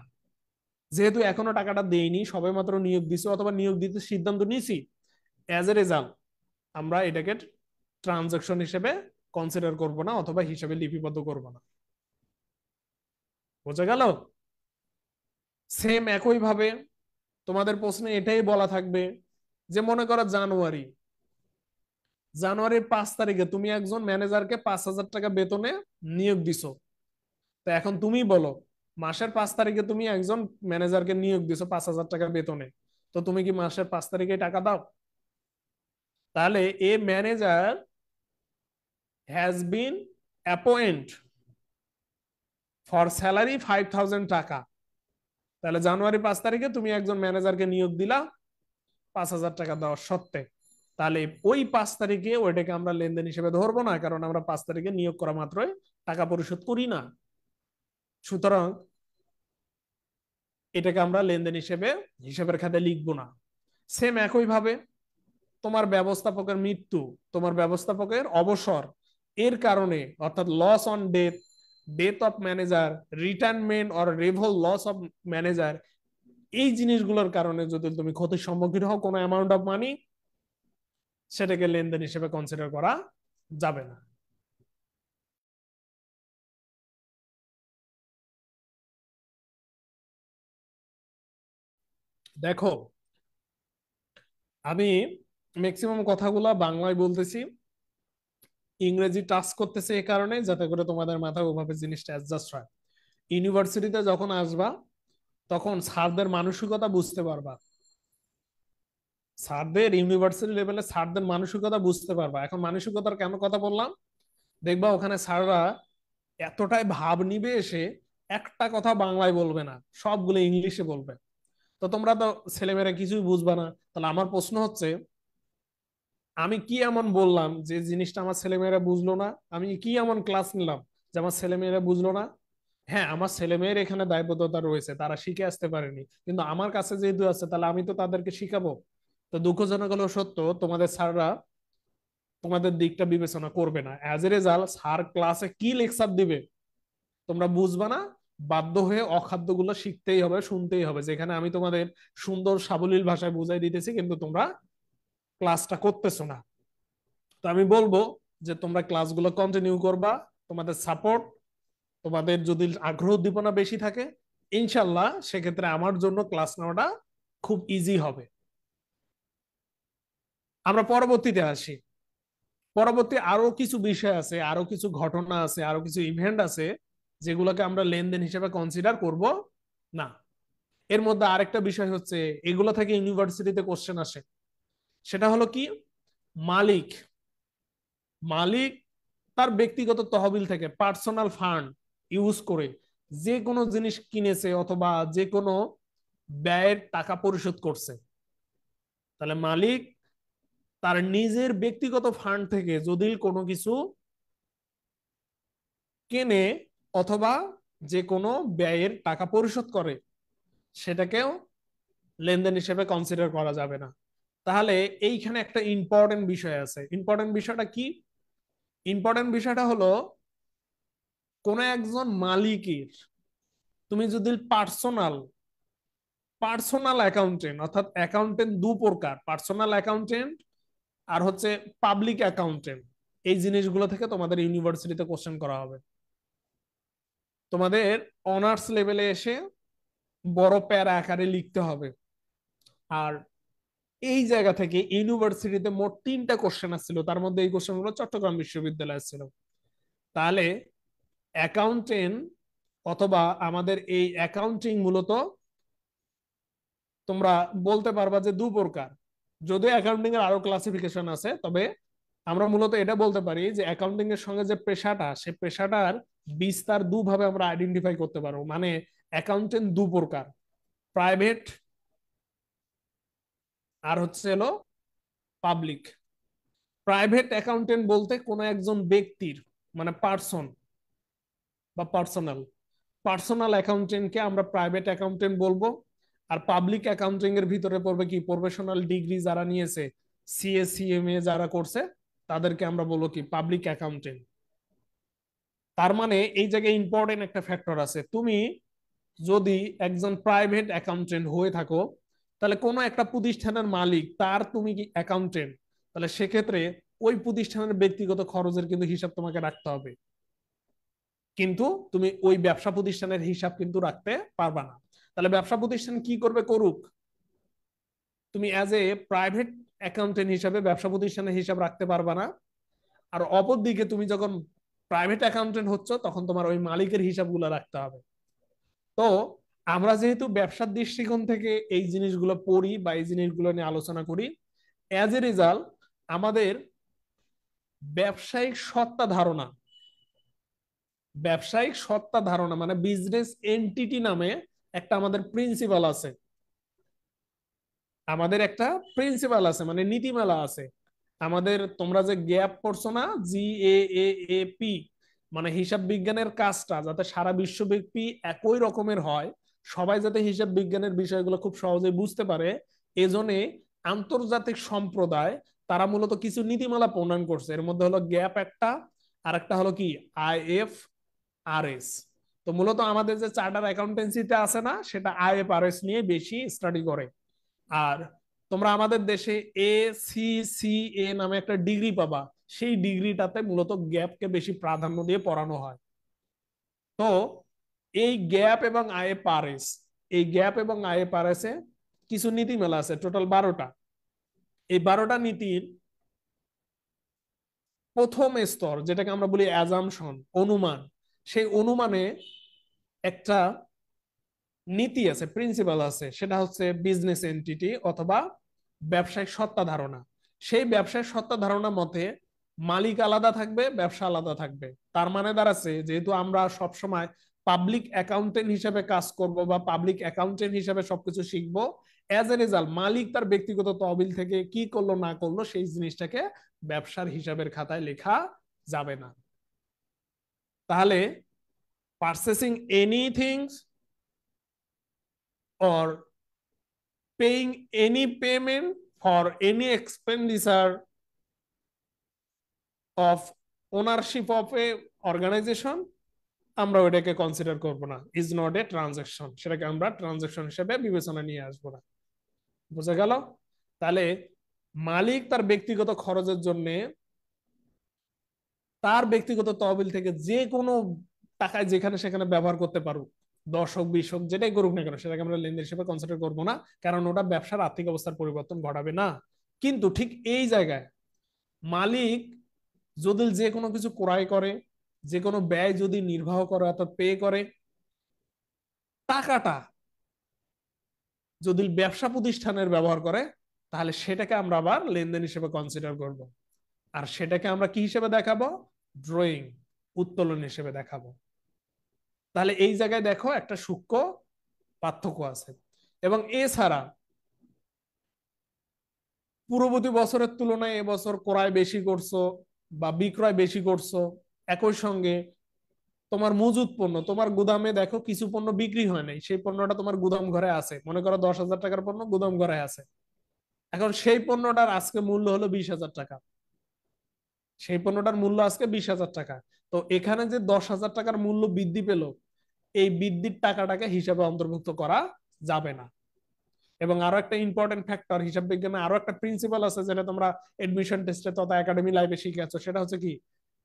যেহেতু এখনো টাকাটা দেইনি, সবে মাত্র নিয়োগ দিছি অথবা নিয়োগ দিতে সিদ্ধান্ত নিছি, অ্যাজ এ রেজাল্ট আমরা এটাকে ট্রানজাকশন হিসেবে কনসিডার করব না অথবা হিসেবে লিপিবদ্ধ করব না। বোঝা গেল? সেম একই ভাবে তোমাদের প্রশ্নে এটাই বলা থাকবে যে মনে করো জানুয়ারির 5 তারিখে তুমি একজন ম্যানেজারকে 5,000 টাকা বেতনে নিয়োগ দিছো। তো এখন তুমি বলো, মাসের 5 তারিখে তুমি একজন ম্যানেজারকে নিয়োগ দিছো 5,000 টাকা বেতনে, তো তুমি কি মাসের 5 তারিখে টাকা দাও? তাহলে a manager has been appoint for salary 5,000 টাকা। তাহলে জানুয়ারি 5 তারিখে তুমি একজন ম্যানেজারকে নিয়োগ দিলা 5,000 টাকা দেওয়ার সত্ত্বে, তাহলে ওই 5 তারিখে ওইটাকে আমরা লেনদেন হিসেবে ধরবো না, কারণ আমরা 5 তারিখে নিয়োগ করা মাত্রই টাকা পরিশোধ করি না। সুতরাং এটাকে আমরা লেনদেন হিসেবে হিসেবের খাতে লিখবো না। সেম একই ভাবে তোমার ব্যবস্থাপকের মৃত্যু, তোমার ব্যবস্থাপকের অবসর, এর কারণে অর্থাৎ loss on death, death of manager, retirement or রেভল লস অফ ম্যানেজার, এই জিনিসগুলোর কারণে যদি তুমি ক্ষতির সম্মুখীন হও কোনো অ্যামাউন্ট অফ মানি, সেটাকে লেনদেন হিসেবে কনসিডার করা যাবে না। দেখো, আমি ম্যাক্সিমাম কথাগুলা বাংলায় বলতেছি, ইংরেজি টাচ করতেছে এই কারণে যাতে করে তোমাদের মাথায় ওভাবে জিনিসটা অ্যাডজাস্ট হয়। ইউনিভার্সিটিতে যখন আসবা তখন স্যারদের মানসিকতা বুঝতে পারবা, স্যারদের ইউনিভার্সিটি লেভেলে স্যারদের মানসিকতা বুঝতে পারবা। এখন মানসিকতার কেন কথা বললাম, দেখবা ওখানে স্যাররা এতটাই ভাব নিবে এসে একটা কথা বাংলায় বলবে না, সবগুলো ইংলিশে বলবে। তো তোমরা তো ছেলেমেয়েরা কিছুই বুঝবা না। তাহলে আমার প্রশ্ন হচ্ছে, আমি কি এমন বললাম যে জিনিসটা আমার ছেলেমেয়েরা বুঝলো না? আমি কি এমন ক্লাস নিলাম যে আমার ছেলেমেয়েরা বুঝলো না? হ্যাঁ, আমার ছেলেমেয়ের এখানে দায়বদ্ধতা রয়েছে, তারা শিখে আসতে পারেনি, কিন্তু আমার কাছে যেহেতু আছে তাহলে আমি তো তাদেরকে শিখাবো। তো দুঃখজনক হলেও সত্য, তোমাদের স্যাররা তোমাদের দিকটা বিবেচনা করবে না। অ্যাজ এ রেজাল্ট স্যার ক্লাসে কি লেকচার দিবে তোমরা বুঝবা না, বাধ্য হয়ে অখাদ্যগুলো শিখতেই হবে, শুনতেই হবে, যেখানে আমি তোমাদের সুন্দর সাবলীল ভাষায় বুঝাই দিতেছি কিন্তু তোমরা ক্লাসটা করতেছো না। তো আমি বলবো যে তোমরা ক্লাসগুলো কন্টিনিউ করবা, তোমাদের সাপোর্ট তোমাদের যদি আগ্রহ উদ্দীপনা বেশি থাকে, ইনশাল্লাহ সেক্ষেত্রে আমার জন্য ক্লাস নেওয়াটা খুব ইজি হবে। আমরা পরবর্তীতে আসি। পরবর্তী আরো কিছু বিষয় আছে, আরো কিছু ঘটনা আছে, আরো কিছু ইভেন্ট আছে যেগুলোকে আমরা লেনদেন হিসেবে কনসিডার করব না। এর মধ্যে আরেকটা বিষয় হচ্ছে, এগুলো থেকে ইউনিভার্সিটিতে কোশ্চেন আসে। সেটা হলো কি, মালিক মালিক তার ব্যক্তিগত তহবিল থেকে পার্সোনাল ফান্ড ইউজ করে যে কোনো জিনিস কিনেছে অথবা যে কোনো ব্যয়ের টাকা পরিশোধ করছে। তাহলে মালিক তার নিজের ব্যক্তিগত ফান্ড থেকে যদি কোনো কিছু কেনে অথবা যে কোনো ব্যয়ের টাকা পরিশোধ করে, সেটাকেও লেনদেন হিসেবে কনসিডার করা যাবে না। তাহলে এইখানে একটা ইম্পর্টেন্ট বিষয় আছে। ইম্পর্টেন্ট বিষয়টা কি? ইম্পর্টেন্ট বিষয়টা হলো, কোন একজন মালিকের, তুমি যদি পার্সোনাল পার্সোনাল অ্যাকাউন্টেন্ট, অর্থাৎ অ্যাকাউন্টেন্ট দু প্রকার, পার্সোনাল অ্যাকাউন্টেন্ট আর হচ্ছে পাবলিক অ্যাকাউন্টেন্ট, এই জিনিসগুলো থেকে তোমাদের ইউনিভার্সিটিতে কোশ্চেন করা হবে। তোমাদের অনার্স লেভেলে এসে বড় প্যারা আকারে লিখতে হবে। আর এই জায়গা থেকে ইউনিভার্সিটিতে মোট 3টা কোশ্চেন আসছিল, তার মধ্যে এই কোশ্চেনগুলো চট্টগ্রাম বিশ্ববিদ্যালয়ে ছিল। তাহলে অ্যাকাউন্টেন্ট অথবা আমাদের এই অ্যাকাউন্টিং মূলত তোমরা বলতে পারবা যে দু প্রকার। যদিও অ্যাকাউন্টিং এর আরো ক্লাসিফিকেশন আছে, তবে আমরা মূলত এটা বলতে পারি যে অ্যাকাউন্টিং এর সঙ্গে যে পেশাটা, সে পেশাটার বিস্তার দুভাবে আমরা আইডেন্টিফাই করতে পারবো। মানে অ্যাকাউন্টেন্ট দু প্রকার, প্রাইভেট আর হচ্ছে হলো পাবলিক। প্রাইভেট অ্যাকাউন্টেন্ট বলতে কোনো একজন ব্যক্তির, মানে পার্সন বা পার্সোনাল, পার্সোনাল অ্যাকাউন্টেন্টকে আমরা প্রাইভেট অ্যাকাউন্টেন্ট বলবো। আর পাবলিক অ্যাকাউন্টিং এর ভিতরে পড়বে কি, প্রফেশনাল ডিগ্রি যারা নিয়েছে, সিএ সিএমএ যারা করছে, তাদেরকে আমরা বলবো কি পাবলিক অ্যাকাউন্টেন্ট। তার মানে এই জায়গায় ইম্পর্টেন্ট একটা ফ্যাক্টর আছে। তুমি যদি একজন প্রাইভেট অ্যাকাউন্টেন্ট হয়ে থাকো, তাহলে কোনো একটা প্রতিষ্ঠানের মালিক তার তুমি কি অ্যাকাউন্টেন্ট, তাহলে সেক্ষেত্রে ওই প্রতিষ্ঠানের ব্যক্তিগত খরচের কিন্তু হিসাব তোমাকে রাখতে হবে। কিন্তু তুমি ওই ব্যবসা প্রতিষ্ঠানের হিসাব কিন্তু রাখতে পারবা না। তাহলে ব্যবসা প্রতিষ্ঠান কি করবে করুক, তুমি অ্যাজ এ প্রাইভেট অ্যাকাউন্টেন্ট হিসাবে ব্যবসা প্রতিষ্ঠানের হিসাব রাখতে পারবা না। আর অপরদিকে তুমি যখন প্রাইভেট অ্যাকাউন্টেন্ট হচ্ছ, তখন তোমার ওই মালিকের হিসাবগুলো রাখতে হবে। তো আমরা যেহেতু ব্যবসার দৃষ্টিকোণ থেকে এই জিনিসগুলো পড়ি বা এই জিনিসগুলো নিয়ে আলোচনা করি, অ্যাজ এ রেজাল্ট আমাদের ব্যবসায়িক সত্তা ধারণা, ব্যবসায়িক সত্তা ধারণা মানে বিজনেস এন্টিটি নামে একটা আমাদের প্রিন্সিপাল আছে। আমাদের একটা প্রিন্সিপাল আছে, মানে নীতিমালা আছে আমাদের। তোমরা যে গ্যাপ পড়ছো না, GAAAP, মানে হিসাব বিজ্ঞানের কাজটা যাতে সারা বিশ্বব্যাপী একই রকমের হয়, সবাই যাতে হিসাব বিজ্ঞানের বিষয়গুলো খুব সহজে বুঝতে পারে, এজন্য আন্তর্জাতিক সম্প্রদায় তারা মূলত কিছু নীতিমালা প্রণয়ন করছে। এর মধ্যে হলো গ্যাপ একটা, আর একটা হলো কি IFRS। তো মূলত আমাদের যে চার্টার অ্যাকাউন্টেন্সিতে আছে না, সেটা IFRS নিয়ে বেশি স্টাডি করে। আর তোমরা আমাদের দেশে ACCA নামে একটা ডিগ্রি পাবা, সেই ডিগ্রিটাতে মূলত গ্যাপকে বেশি প্রাধান্য দিয়ে পড়ানো হয়। তো এই গ্যাপ এবং IFRS, এই গ্যাপ এবং IFRS এ কিছু নীতিমালা আছে, টোটাল 12টা। এই 12টা নীতির প্রথম স্তর, যেটাকে আমরা বলি অ্যাজামশন, অনুমান, সেই অনুমানে একটা নীতি আছে, প্রিন্সিপাল আছে, সেটা হচ্ছে বিজনেস এন্টিটি অথবা ব্যবসায়িক সত্তা ধারণা। সেই ব্যবসায়িক সত্তা ধারণা মতে মালিক আলাদা থাকবে, ব্যবসা আলাদা থাকবে। তার মানে দাঁড়াচ্ছে, যেহেতু আমরা সব সময় পাবলিক অ্যাকাউন্টেন্ট হিসেবে কাজ করব বা পাবলিক অ্যাকাউন্টেন্ট হিসেবে সবকিছু শিখবো, অ্যাজ এ রেজাল্ট মালিক তার ব্যক্তিগত তহবিল থেকে কি করলো না করলো সেই জিনিসটাকে ব্যবসার হিসাবের খাতায় লেখা যাবে না। তাহলে purchasing anything or paying any payment for any expenditure of ownership of a organization, আমরা ওইটাকে কনসিডার করব না, ইজ নট এ ট্রানজাকশন, সেটাকে আমরা ট্রানজাকশন হিসেবে বিবেচনা নিয়ে আসবো না। বুঝা গেল? তাহলে মালিক তার ব্যক্তিগত খরচের জন্য তার ব্যক্তিগত তহবিল থেকে যে কোনো টাকায় যেখানে সেখানে ব্যবহার করতে পারো, 10 হোক 20 হোক যেটাই করুক না কেন, সেটাকে আমরা লেনদেন হিসেবে কনসিডার করবো না, কারণ ওটা ব্যবসার আর্থিক অবস্থার পরিবর্তন ঘটাবে না। কিন্তু ঠিক এই জায়গায় মালিক যদি যে কোনো কিছু ক্রয় করে, যে কোনো ব্যয় যদি নির্বাহ করে অর্থাৎ পে করে, টাকাটা যদি ব্যবসা প্রতিষ্ঠানের ব্যবহার করে, তাহলে সেটাকে আমরা আবার লেনদেন হিসেবে কনসিডার করব। আর সেটাকে আমরা কি হিসেবে দেখাবো? ড্রয়িং, উত্তোলন হিসেবে দেখাবো। তাহলে এই জায়গায় দেখো একটা সূক্ষ্ম পার্থক্য আছে। এবং এছাড়া পূর্ববর্তী বছরের তুলনায় এবছর ক্রয় বেশি করছো বা বিক্রয় বেশি করছো, একই সঙ্গে তোমার মজুত পণ্য, তোমার গুদামে দেখো কিছু পণ্য বিক্রি হয় নাই, সেই পণ্যটা তোমার গুদাম ঘরে আছে, মনে করো 10,000 টাকার পণ্য গুদাম ঘরে আছে। এখন সেই পণ্যটার আজকে মূল্য হলো 20,000 টাকা, সেই পণ্যটার মূল্য আজকে 20,000 টাকা। তো এখানে যে 10,000 টাকার মূল্য বৃদ্ধি পেল, এই বৃদ্ধির টাকাটাকে হিসাবে অন্তর্ভুক্ত করা যাবে না। এবং আরো একটা ইম্পর্টেন্ট ফ্যাক্টর, হিসাব বিজ্ঞানে আরো একটা প্রিন্সিপাল আছে যেটা তোমরা এডমিশন টেস্টে তথা একাডেমি লাইফে শিখেছো, সেটা হচ্ছে কি,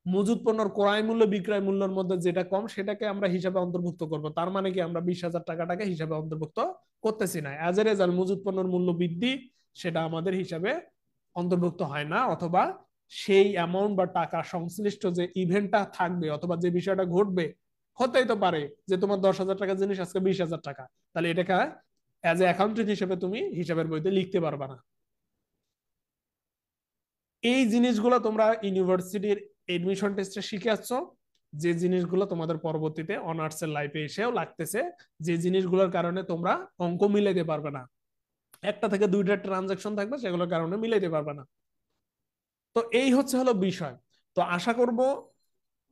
মজুত পণ্যর ক্রয় মূল্য বিক্রয় মূল্যের মধ্যে যেটা কম সেটাকে আমরা হিসাবে অন্তর্ভুক্ত করব। তার মানে কি, আমরা 20,000 টাকাটাকে হিসাবে অন্তর্ভুক্ত করতেছি না। অ্যাজ এ রেজাল্ট মজুত পণ্যের মূল্য বৃদ্ধি সেটা আমাদের হিসাবে অন্তর্ভুক্ত হয় না, অথবা সেই অ্যামাউন্ট বা টাকা সংশ্লিষ্ট যে ইভেন্টটা থাকবে অথবা যে বিষয়টা ঘটবে, হতেই তো পারে যে তোমার 10,000 টাকার জিনিস আজকে 20,000 টাকা, তাহলে এটাকে অ্যাজ এ অ্যাকাউন্টেন্ট হিসেবে তুমি হিসাবের বইতে লিখতে পারবা না। এই জিনিসগুলো তোমরা ইউনিভার্সিটির এডমিশন টেস্টে শিখে আসছো, যে জিনিসগুলো তোমাদের পরবর্তীতে অনার্সের লাইফে এসেও লাগতেছে, যে জিনিসগুলোর কারণে তোমরা অঙ্ক মিলাইতে পারবে না, একটা থেকে দুইটা ট্রানজাকশন থাকবে সেগুলোর কারণে মিলাইতে পারবে না। তো এই হলো বিষয়। তো আশা করব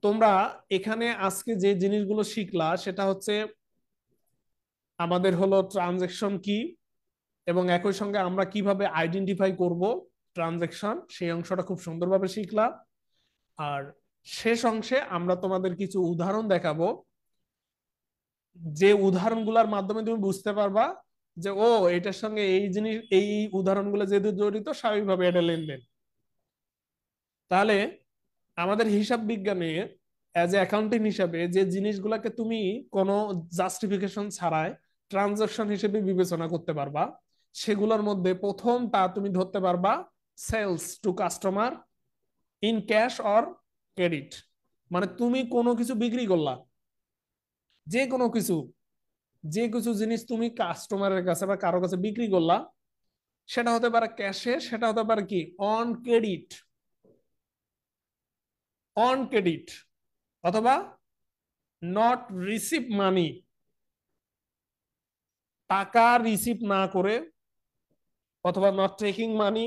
তোমরা এখানে আজকে যে জিনিসগুলো শিখলা সেটা হচ্ছে আমাদের ট্রানজাকশন কি, এবং একই সঙ্গে আমরা কিভাবে আইডেন্টিফাই করব ট্রানজাকশন, সেই অংশটা খুব সুন্দরভাবে শিখলাম। আর শেষ অংশে আমরা তোমাদের কিছু উদাহরণ দেখাবো, যে উদাহরণগুলোর মাধ্যমে তুমি বুঝতে পারবা যে ও এটার সঙ্গে এই জিনিস, এই উদাহরণগুলো যেহেতু জড়িত, স্বাভাবিকভাবে এটা লেনদেন। তাহলে আমাদের হিসাব বিজ্ঞানে অ্যাজ এ অ্যাকাউন্টিং হিসাবে যে জিনিসগুলোকে তুমি কোনো জাস্টিফিকেশন ছাড়াই ট্রানজাকশন হিসেবে বিবেচনা করতে পারবা, সেগুলোর মধ্যে প্রথমটা তুমি ধরতে পারবা sales to customer in cash or credit. মানে তুমি কোনো কিছু বিক্রি করলা, যে কোনো কিছু, যে কিছু জিনিস তুমি কাস্টমারের কাছে বা কারো কাছে বিক্রি করলা, সেটা হতে পারে ক্যাশে, সেটা হতে পারে কি অন ক্রেডিট, অন ক্রেডিট, অথবা নট রিসিভ মানি, টাকা রিসিভ না করে, অথবা নট টেকিং মানি,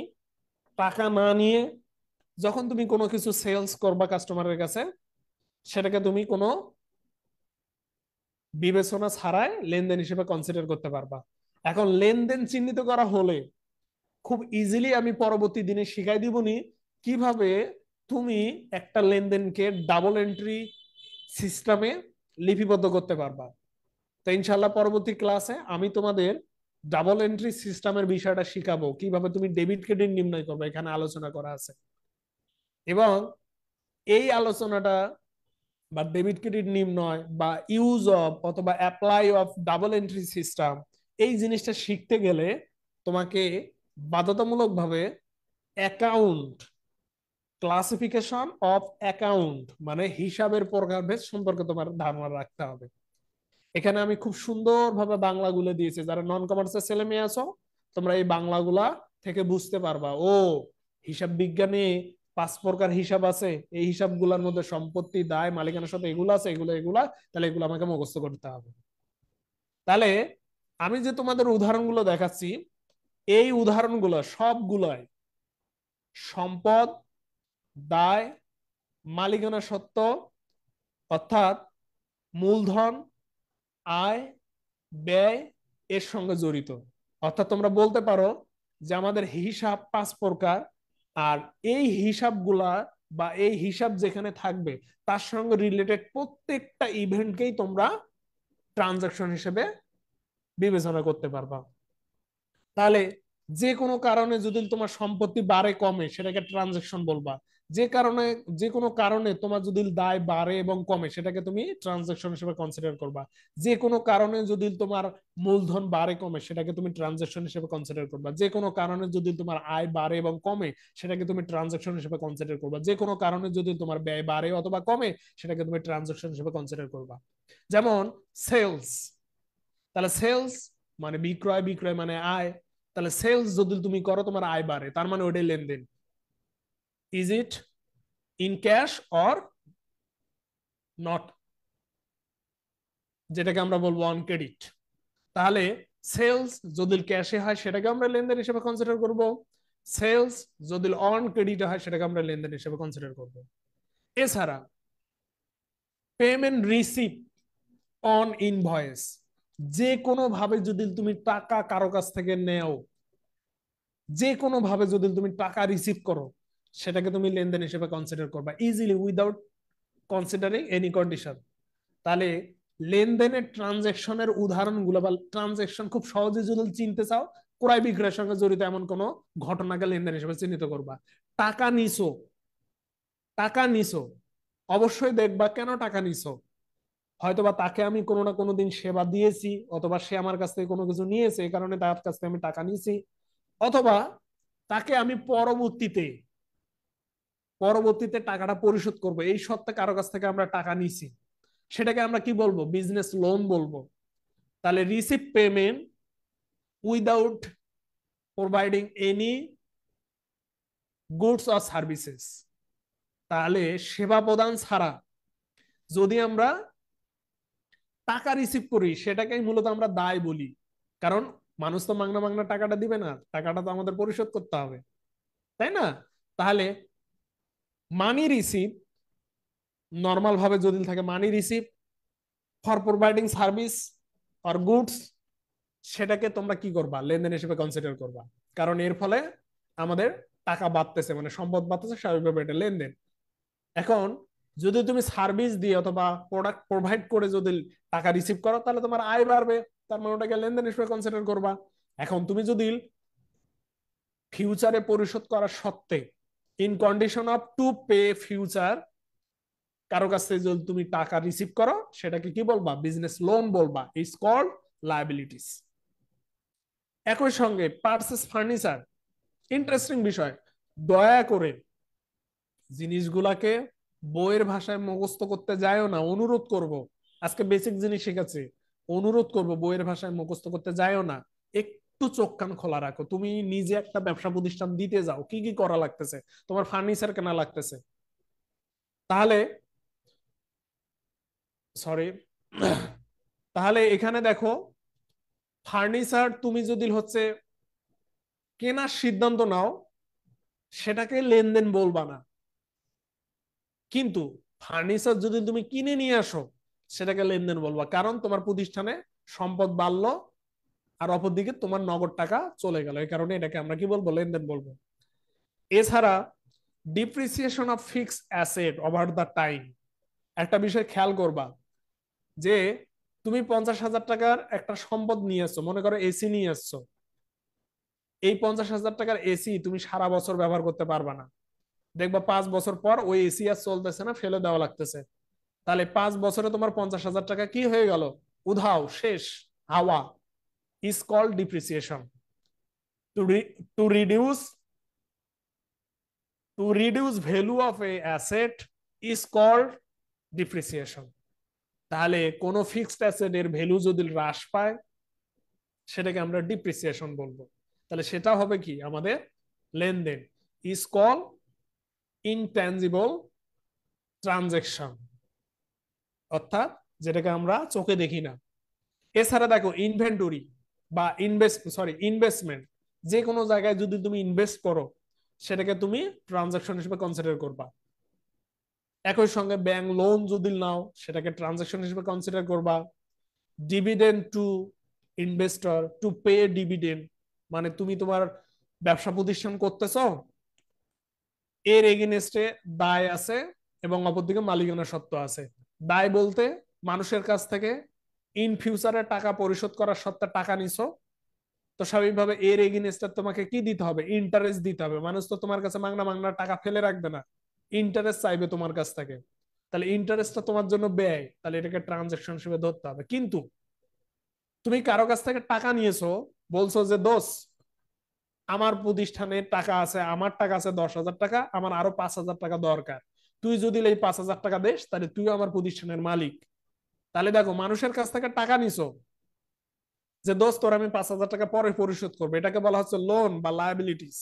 টাকা না নিয়ে যখন তুমি কোনো কিছু সেলস করবা কাস্টমারের কাছে, সেটাকে তুমি কোনো বিবেচনা ছাড়াই লেনদেন হিসেবে কনসিডার করতে পারবা। এখন লেনদেন চিহ্নিত করা হলে খুব ইজিলি আমি পরবর্তী দিনে শিখাই দিবনি কিভাবে তুমি একটা লেনদেনকে ডাবল এন্ট্রি সিস্টেমে লিপিবদ্ধ করতে পারবা। তো ইনশাল্লাহ পরবর্তী ক্লাসে আমি তোমাদের ডাবল এন্ট্রি সিস্টেমের বিষয়টা শিখাবো, কিভাবে তুমি ডেবিট ক্রেডিট নির্ণয় করবে, এখানে আলোচনা করা আছে। এবং এই আলোচনাটা বা ডেবিট ক্রেডিট নির্ণয় বা ইউজ অফ অথবা apply of double entry system, এই জিনিসটা শিখতে গেলে তোমাকে বাধ্যতামূলকভাবে অ্যাকাউন্ট, ক্লাসিফিকেশন অফ অ্যাকাউন্ট মানে হিসাবের প্রকারভেদ সম্পর্কে তোমার ধারণা রাখতে হবে। এখানে আমি খুব সুন্দরভাবে বাংলাগুলো দিয়েছি, যারা নন কমার্সের ছেলে মেয়ে আছো তোমরা এই বাংলাগুলা থেকে বুঝতে পারবা ও হিসাব বিজ্ঞানে 5 প্রকার হিসাব আছে, এই হিসাবগুলোর মধ্যে সম্পত্তি দায় মালিকানার সাথে এগুলো আছে, এগুলো এগুলা, তাহলে এগুলো আমাকে মুখস্থ করতে হবে। তাহলে আমি যে তোমাদের উদাহরণগুলো দেখাচ্ছি, এই উদাহরণগুলো সবগুলাই সম্পদ, দায়, মালিকানা সত্ত্ব অর্থাৎ মূলধন, আয়, ব্যয় এর সঙ্গে জড়িত। অর্থাৎ তোমরা বলতে পারো যে আমাদের হিসাব 5 প্রকার, আর এই হিসাবগুলা বা এই হিসাব যেখানে থাকবে তার সঙ্গে রিলেটেড প্রত্যেকটা ইভেন্টকেই তোমরা ট্রানজাকশন হিসেবে বিবেচনা করতে পারবা। তাহলে যে কোনো কারণে যদি তোমার সম্পত্তি বাড়ে কমে সেটাকে ট্রানজাকশন বলবা, যে কারণে, যে কোনো কারণে তোমার যদি দায় বাড়ে এবং কমে সেটাকে তুমি ট্রানজাকশন হিসেবে কনসিডার করবা। যে কোনো কারণে যদি তোমার মূলধন বাড়ে কমে সেটাকে তুমি ট্রানজাকশন হিসেবে কনসিডার করবা। যে কোনো কারণে যদি তোমার আয় বাড়ে এবং কমে সেটাকে তুমি ট্রানজাকশন হিসেবে কনসিডার করবা। যে কোনো কারণে যদি তোমার ব্যয় বাড়ে অথবা কমে সেটাকে তুমি ট্রানজাকশন হিসেবে কনসিডার করবা। যেমন সেলস, তাহলে সেলস মানে বিক্রয়, বিক্রয় মানে আয়। তাহলে সেলস যদি তুমি করো তোমার আয় বাড়ে, তার মানে ওটাই লেনদেন। Is it in cash or not, যেটাকে আমরা বলবো অন ক্রেডিট। তাহলে সেলস যদি ক্যাশে হয় সেটাকে আমরা লেনদেন হিসেবে কনসিডার করব। সেলস যদি অন ক্রেডিট হয় সেটাকে আমরা লেনদেন হিসেবে কনসিডার করব। এছাড়া পেমেন্ট রিসিভ অন ইনভয়েস, যে কোনো ভাবে যদি তুমি টাকা কারো কাছ থেকে নেও, যে কোনো ভাবে যদি তুমি টাকা রিসিভ করো সেটাকে তুমি লেনদেন হিসেবে কনসিডার করবা, easily without considering any condition. তাহলে লেনদেনের ট্রানজেকশনের উদাহরণগুলো বা ট্রানজেকশন খুব সহজে যদি চিনতে চাও, ক্রয় বিক্রয়ের সঙ্গে জড়িত এমন কোন ঘটনাকে লেনদেন হিসেবে চিহ্নিত করবা। টাকা নিছো, টাকা নিছো, অবশ্যই দেখবা কেন টাকা নিছো। হয়তোবা তাকে আমি কোনো না কোনো দিন সেবা দিয়েছি, অথবা সে আমার কাছ থেকে কোনো কিছু নিয়েছে, এই কারণে তার কাছ থেকে আমি টাকা নিয়েছি। অথবা তাকে আমি পরবর্তীতে পরবর্তীতে টাকাটা পরিশোধ করব, এই সত্ত্বে কারো কাছ থেকে আমরা টাকা নিছি, সেটাকে আমরা কি বলবো? বিজনেস লোন বলবো। তাহলে receive payment without providing any goods or services, তাহলে সেবা প্রদান ছাড়া যদি আমরা টাকা রিসিভ করি সেটাকেই মূলত আমরা দায় বলি। কারণ মানুষ তো মাগনা মাগনা টাকাটা দিবে না, টাকাটা তো আমাদের পরিশোধ করতে হবে, তাই না? তাহলে মানি রিসিভ, নর্মাল ভাবে যদি থাকে মানি receive for providing service or goods, সেটাকে তোমরা কি করবা? লেনদেন হিসেবে কনসিডার করবা। কারণ এর ফলে আমাদের টাকা বাড়তেছে, মানে সম্পদ বাড়তেছে, স্বাভাবিকভাবে এটা লেনদেন। এখন যদি তুমি সার্ভিস দিয়ে অথবা প্রোডাক্ট প্রোভাইড করে যদি টাকা রিসিভ করো তাহলে তোমার আয় বাড়বে, তার মানে ওটাকে লেনদেন হিসেবে কনসিডার করবা। এখন তুমি যদি ফিউচারে পরিশোধ করা সত্ত্বে, in condition of to pay future, কারো কাছ থেকে যদি তুমি টাকা রিসিভ করো সেটাকে কি বলবা? বিজনেস লোন বলবা। Is called liabilities. একই সঙ্গে পারচেস ফার্নিচার, ইন্টারেস্টিং বিষয়, দয়া করে জিনিসগুলাকে বইয়ের ভাষায় মুখস্থ করতে যায়ও না, অনুরোধ করব। আজকে বেসিক জিনিস শিখাচ্ছি, অনুরোধ করব বইয়ের ভাষায় মুখস্থ করতে যায়ও না। একটু চোখ কান খোলা রাখো। তুমি নিজে একটা ব্যবসা প্রতিষ্ঠান দিতে যাও, কি কি করা লাগতেছে, তোমার ফার্নিচার কেনা লাগতেছে। তাহলে সরি তাহলে এখানে দেখো, ফার্নিচার তুমি যদি হচ্ছে কেনার সিদ্ধান্ত নাও সেটাকে লেনদেন বলবা না, কিন্তু ফার্নিচার যদি তুমি কিনে নিয়ে আসো সেটাকে লেনদেন বলবা। কারণ তোমার প্রতিষ্ঠানে সম্পদ বাড়লো আর অপরদিকে তোমার নগদ টাকা চলে গেল, এই কারণে এটাকে আমরা কি বলবো? লেনদেন বলবো। এছাড়া depreciation of fix asset over the time, একটা বিষয় খেয়াল করবা যে তুমি 50,000 টাকার একটা সম্পদ নিয়ে আসছো, মনে করো এসি নিয়ে আসছো। এই 50,000 টাকার এসি তুমি সারা বছর ব্যবহার করতে পারবা না, দেখবা 5 বছর পর ওই এসি আর চলতেছে না, ফেলে দেওয়া লাগতেছে। তাহলে 5 বছরে তোমার 50,000 টাকা কি হয়ে গেল? উধাও, শেষ, হাওয়া। Is called depreciation. To to reduce to reduce value of a asset is called depreciation. তাহলে কোন ফিক্সড অ্যাসেটের ভ্যালু যদি হ্রাস পায় সেটাকে আমরা ডিপ্রিসিয়েশন বলবো। তাহলে সেটা হবে কি? আমাদের লেনদেন। ইজ কল ইনট্যানজিবল ট্রানজেকশন, অর্থাৎ যেটাকে আমরা চোখে দেখি না। এছাড়া দেখো ইনভেন্টরি বা ইনভেস্টমেন্ট, যে কোনো জায়গায় যদি তুমি ইনভেস্ট করো সেটাকে তুমি ট্রানজাকশন হিসেবে কনসিডার করবা। একই সঙ্গে ব্যাংক লোন যদি নাও সেটাকে ট্রানজাকশন হিসেবে কনসিডার করবা। Dividend to investor to pay dividend, মানে তুমি তোমার ব্যবসা প্রতিষ্ঠান করতেছো, এর এগেনস্টে দায় আছে এবং অপরদিকে মালিকানা সত্ত্ব আছে। দায় বলতে মানুষের কাছ থেকে ইন ফিউচারে টাকা পরিশোধ করার সত্ত্বে টাকা নিছো, তো স্বাভাবিকভাবে এর এগেনস্টে তোমাকে কি দিতে হবে? ইন্টারেস্ট দিতে হবে। মানুষ তো তোমার কাছে মাংনা মাংনা টাকা ফেলে রাখবে না, ইন্টারেস্ট চাইবে তোমার কাছ থেকে, তাহলে ইন্টারেস্টটা তোমার জন্য ব্যয়, তাহলে এটাকে ট্রানজাকশন হিসেবে ধরতে হবে। কিন্তু তুমি কারো কাছ থেকে টাকা নিয়েছো, বলছো যে দোষ আমার প্রতিষ্ঠানে টাকা আছে, আমার টাকা আছে 10,000 টাকা, আমার আরো 5,000 টাকা দরকার, তুই যদি এই 5,000 টাকা দেস তাহলে তুই আমার প্রতিষ্ঠানের মালিক। তাহলে দেখো মানুষের কাছ থেকে টাকা নিছো, যে দোস্ত তোর আমি 5,000 টাকা পরে পরিশোধ করবো, এটাকে বলা হচ্ছে লোন বা লায়াবিলিটিস।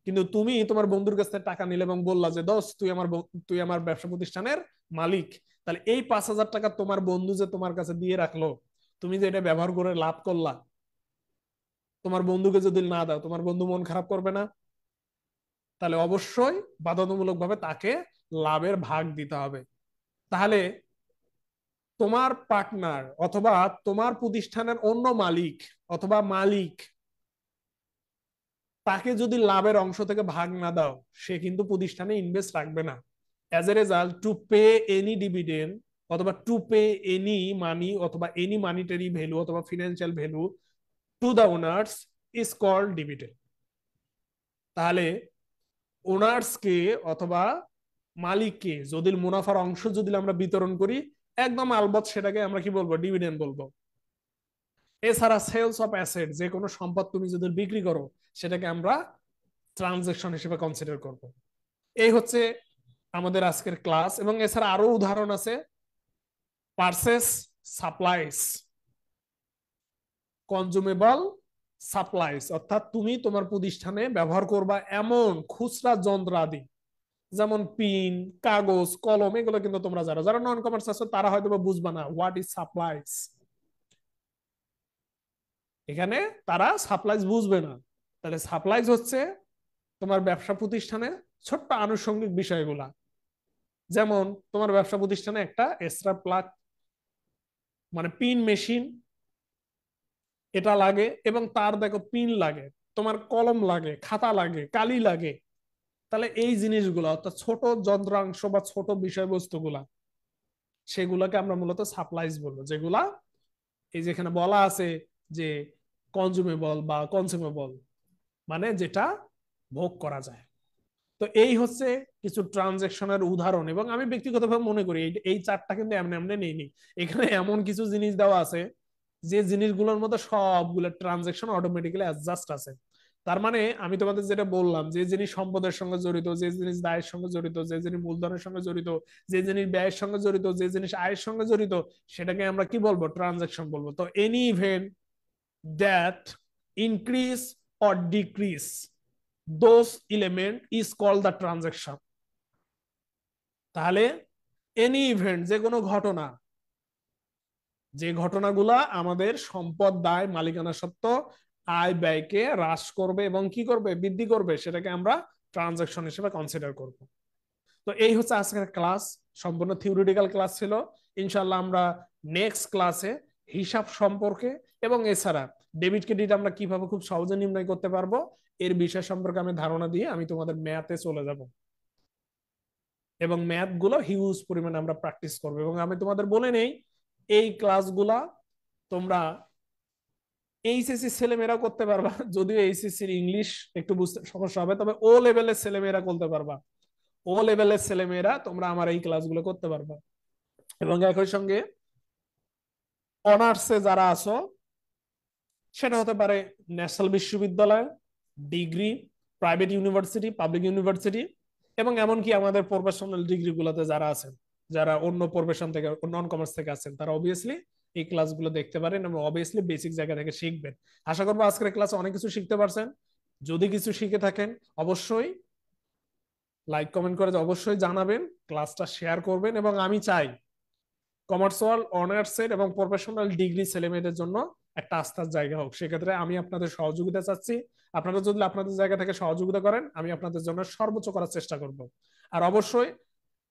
কিন্তু তুমি তোমার বন্ধুর কাছ থেকে টাকা নিলে এবং বললা যে দোস্ত তুই আমার ব্যবসা প্রতিষ্ঠানের মালিক, তাহলে এই 5,000 টাকা তোমার বন্ধু যে তোমার কাছে দিয়ে রাখলো, তুমি যে এটা ব্যবহার করে লাভ করলা, তোমার বন্ধুকে যদি না দাও তোমার বন্ধু মন খারাপ করবে না? তাহলে অবশ্যই বাধ্যতামূলক ভাবে তাকে লাভের ভাগ দিতে হবে। তাহলে তোমার পার্টনার অথবা তোমার প্রতিষ্ঠানের অন্য মালিক অথবা মালিক, তাকে যদি লাভের অংশ থেকে ভাগ না দাও, সে কিন্তু প্রতিষ্ঠানে ইনভেস্ট রাখবে না। As a result, to pay any dividend অথবা টু পে এনি মানি অথবা এনি মানিটারি ভ্যালু অথবা financial value to the owners is called dividend. তাহলে ওনার্সকে অথবা মালিককে যদি মুনাফার অংশ যদি আমরা বিতরণ করি, একদম আলবৎ সেটাকে আমরা কি বলবো, ডিভিডেন্ড বলবো। এছাড়া সেলস অফ অ্যাসেট, যে কোনো সম্পদ তুমি যদি বিক্রি করো, সেটাকে আমরা ট্রানজাকশন হিসেবে কনসিডার করব। এই হচ্ছে আমাদের আজকের ক্লাস। এবং এছাড়া আরো উদাহরণ আছে, পারচেস সাপ্লাইস, কনজুমেবল সাপ্লাইস, অর্থাৎ তুমি তোমার প্রতিষ্ঠানে ব্যবহার করবা এমন খুচরা যন্ত্র আদি, যেমন পিন, কাগজ, কলম, এগুলো কিন্তু তোমরা যারা যারা নন কমার্স আছো তারা হয়তো বুঝবা না হোয়াট ইজ সাপ্লাইস। এখানে তারা সাপ্লাইজ বুঝবে না। তাহলে সাপ্লাইজ হচ্ছে তোমার ব্যবসা প্রতিষ্ঠানে ছোট্ট আনুষঙ্গিক বিষয়গুলা, যেমন তোমার ব্যবসা প্রতিষ্ঠানে একটা এক্সট্রা প্লাগ মানে পিন মেশিন এটা লাগে, এবং তার দেখো পিন লাগে, তোমার কলম লাগে, খাতা লাগে, কালি লাগে। তাহলে এই জিনিসগুলো অর্থাৎ ছোট যন্ত্রাংশ বা ছোট বিষয়বস্তুগুলা, সেগুলোকে আমরা মূলত সাপ্লাইজ বলবো, যেগুলা এই যেখানে বলা আছে যে কনজুমেবল বা কনসিউমেবল, মানে যেটা ভোগ করা যায়। তো এই হচ্ছে কিছু ট্রানজেকশনের উদাহরণ। এবং আমি ব্যক্তিগতভাবে মনে করি এই চারটা কিন্তু এমনি এমনি নেই, এখানে এমন কিছু জিনিস দেওয়া আছে যে জিনিসগুলোর মধ্যে সবগুলো ট্রানজেকশন অটোমেটিক্যালি অ্যাডজাস্ট আছে। তার মানে আমি তোমাদের যেটা বললাম, যে জিনিস সম্পদের সঙ্গে জড়িত, যে জিনিস দায়ের সঙ্গে জড়িত, যে জিনিস মূলধনের সঙ্গে জড়িত, যে জিনিস ব্যয়ের সঙ্গে জড়িত, যে জিনিস আয়ের সঙ্গে জড়িত, সেটাকে আমরা কি বলবো, ট্রানজেকশন বলবো। তো any event that increase or decrease those element is called the transaction। তাহলে এনি ইভেন্ট, যে কোনো ঘটনা, যে ঘটনাগুলা আমাদের সম্পদ, দায়, মালিকানা সত্ত্ব, আয় ব্যয়কে হ্রাস করবে এবং কি করবে, বৃদ্ধি করবে, সেটাকে আমরা ট্রানজাকশন হিসেবে কনসিডার করব। তো এই হচ্ছে আজকের ক্লাস, সম্পূর্ণ থিওরিটিক্যাল ক্লাস ছিল। ইনশাল্লাহ আমরা নেক্সট ক্লাসে হিসাব সম্পর্কে এবং এছাড়া ডেবিট ক্রেডিট আমরা কিভাবে খুব সহজে নির্ণয় করতে পারবো এর বিষয় সম্পর্কে আমি ধারণা দিয়ে আমি তোমাদের ম্যাথে চলে যাব, এবং ম্যাথ গুলো হিউজ পরিমাণে আমরা প্র্যাকটিস করবো। এবং আমি তোমাদের বলে নেই, এই ক্লাসগুলা তোমরা এইচএসসি ছেলেমেয়েরা করতে পারবা, যদিও এইচএসসির ইংলিশ একটু বুঝতে সমস্যা হবে, তবে ও লেভেলের ছেলেমেয়েরা করতে পারবা। ও লেভেলের ছেলেমেয়েরা তোমরা আমার এই ক্লাসগুলো করতে পারবা। এবং একই সঙ্গে অনার্সে যারা আছো, সেটা হতে পারে ন্যাশনাল বিশ্ববিদ্যালয়, degree, private university, public university, এবং এমনকি আমাদের প্রফেশনাল ডিগ্রি গুলোতে যারা আছেন, যারা অন্য প্রফেশন থেকে, নন কমার্স থেকে আছেন, তারা অবভিয়াসলি এই ক্লাসগুলো দেখতে পারেন এবং অবভিয়াসলি বেসিক জায়গা থেকে শিখবেন। আশা করবো আজকের ক্লাসে অনেক কিছু শিখতে পারছেন। যদি কিছু শিখে থাকেন অবশ্যই লাইক কমেন্ট করে অবশ্যই জানাবেন, ক্লাসটা শেয়ার করবেন। এবং আমি চাই কমার্সিয়াল, অনার্সের এবং প্রফেশনাল ডিগ্রি ছেলে মেয়েদের জন্য একটা আস্থার জায়গা হোক। সেক্ষেত্রে আমি আপনাদের সহযোগিতা চাচ্ছি। আপনারা যদি আপনাদের জায়গা থেকে সহযোগিতা করেন, আমি আপনাদের জন্য সর্বোচ্চ করার চেষ্টা করব। আর অবশ্যই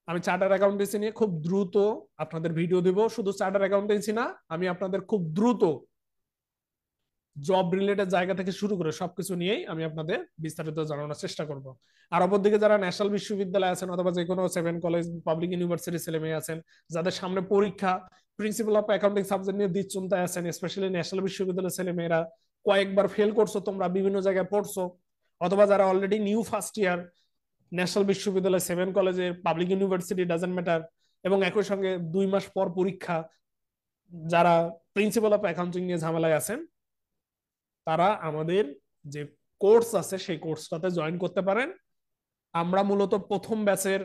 আমি চার্টার অ্যাকাউন্টেন্সি নিয়ে খুব দ্রুত আপনাদের ভিডিও দিব। শুধু চার্টার অ্যাকাউন্টেন্সি না, আমি আপনাদের খুব দ্রুত জব রিলেটেড জায়গা থেকে শুরু করে সবকিছু নিয়েই আমি আপনাদের বিস্তারিত জানানোর চেষ্টা করব। আর অপরদিকে যারা ন্যাশনাল বিশ্ববিদ্যালয় আছেন অথবা যে কোনো 7 কলেজ, পাবলিক ইউনিভার্সিটির ছেলে মেয়ে আছেন, যাদের সামনে পরীক্ষা, প্রিন্সিপাল অফ অ্যাকাউন্টিং সাবজেক্ট নিয়ে দিচ্ছুন্তায় আছেন, স্পেশালি ন্যাশনাল বিশ্ববিদ্যালয়ের ছেলে মেয়েরা কয়েকবার ফেল করছো, তোমরা বিভিন্ন জায়গায় পড়ছো, অথবা যারা already new first year national বিশ্ববিদ্যালয়, 7 কলেজে, পাবলিক ইউনিভার্সিটি, ডাজেন্ট ম্যাটার, এবং একই সঙ্গে 2 মাস পর পরীক্ষা। যারা প্রিন্সিপাল অফ অ্যাকাউন্টিং নিয়ে ঝামেলায় আছেন তারা আমাদের যে কোর্স আছে সেই কোর্সটাতে জয়েন করতে পারেন। আমরা মূলত প্রথম ব্যাচের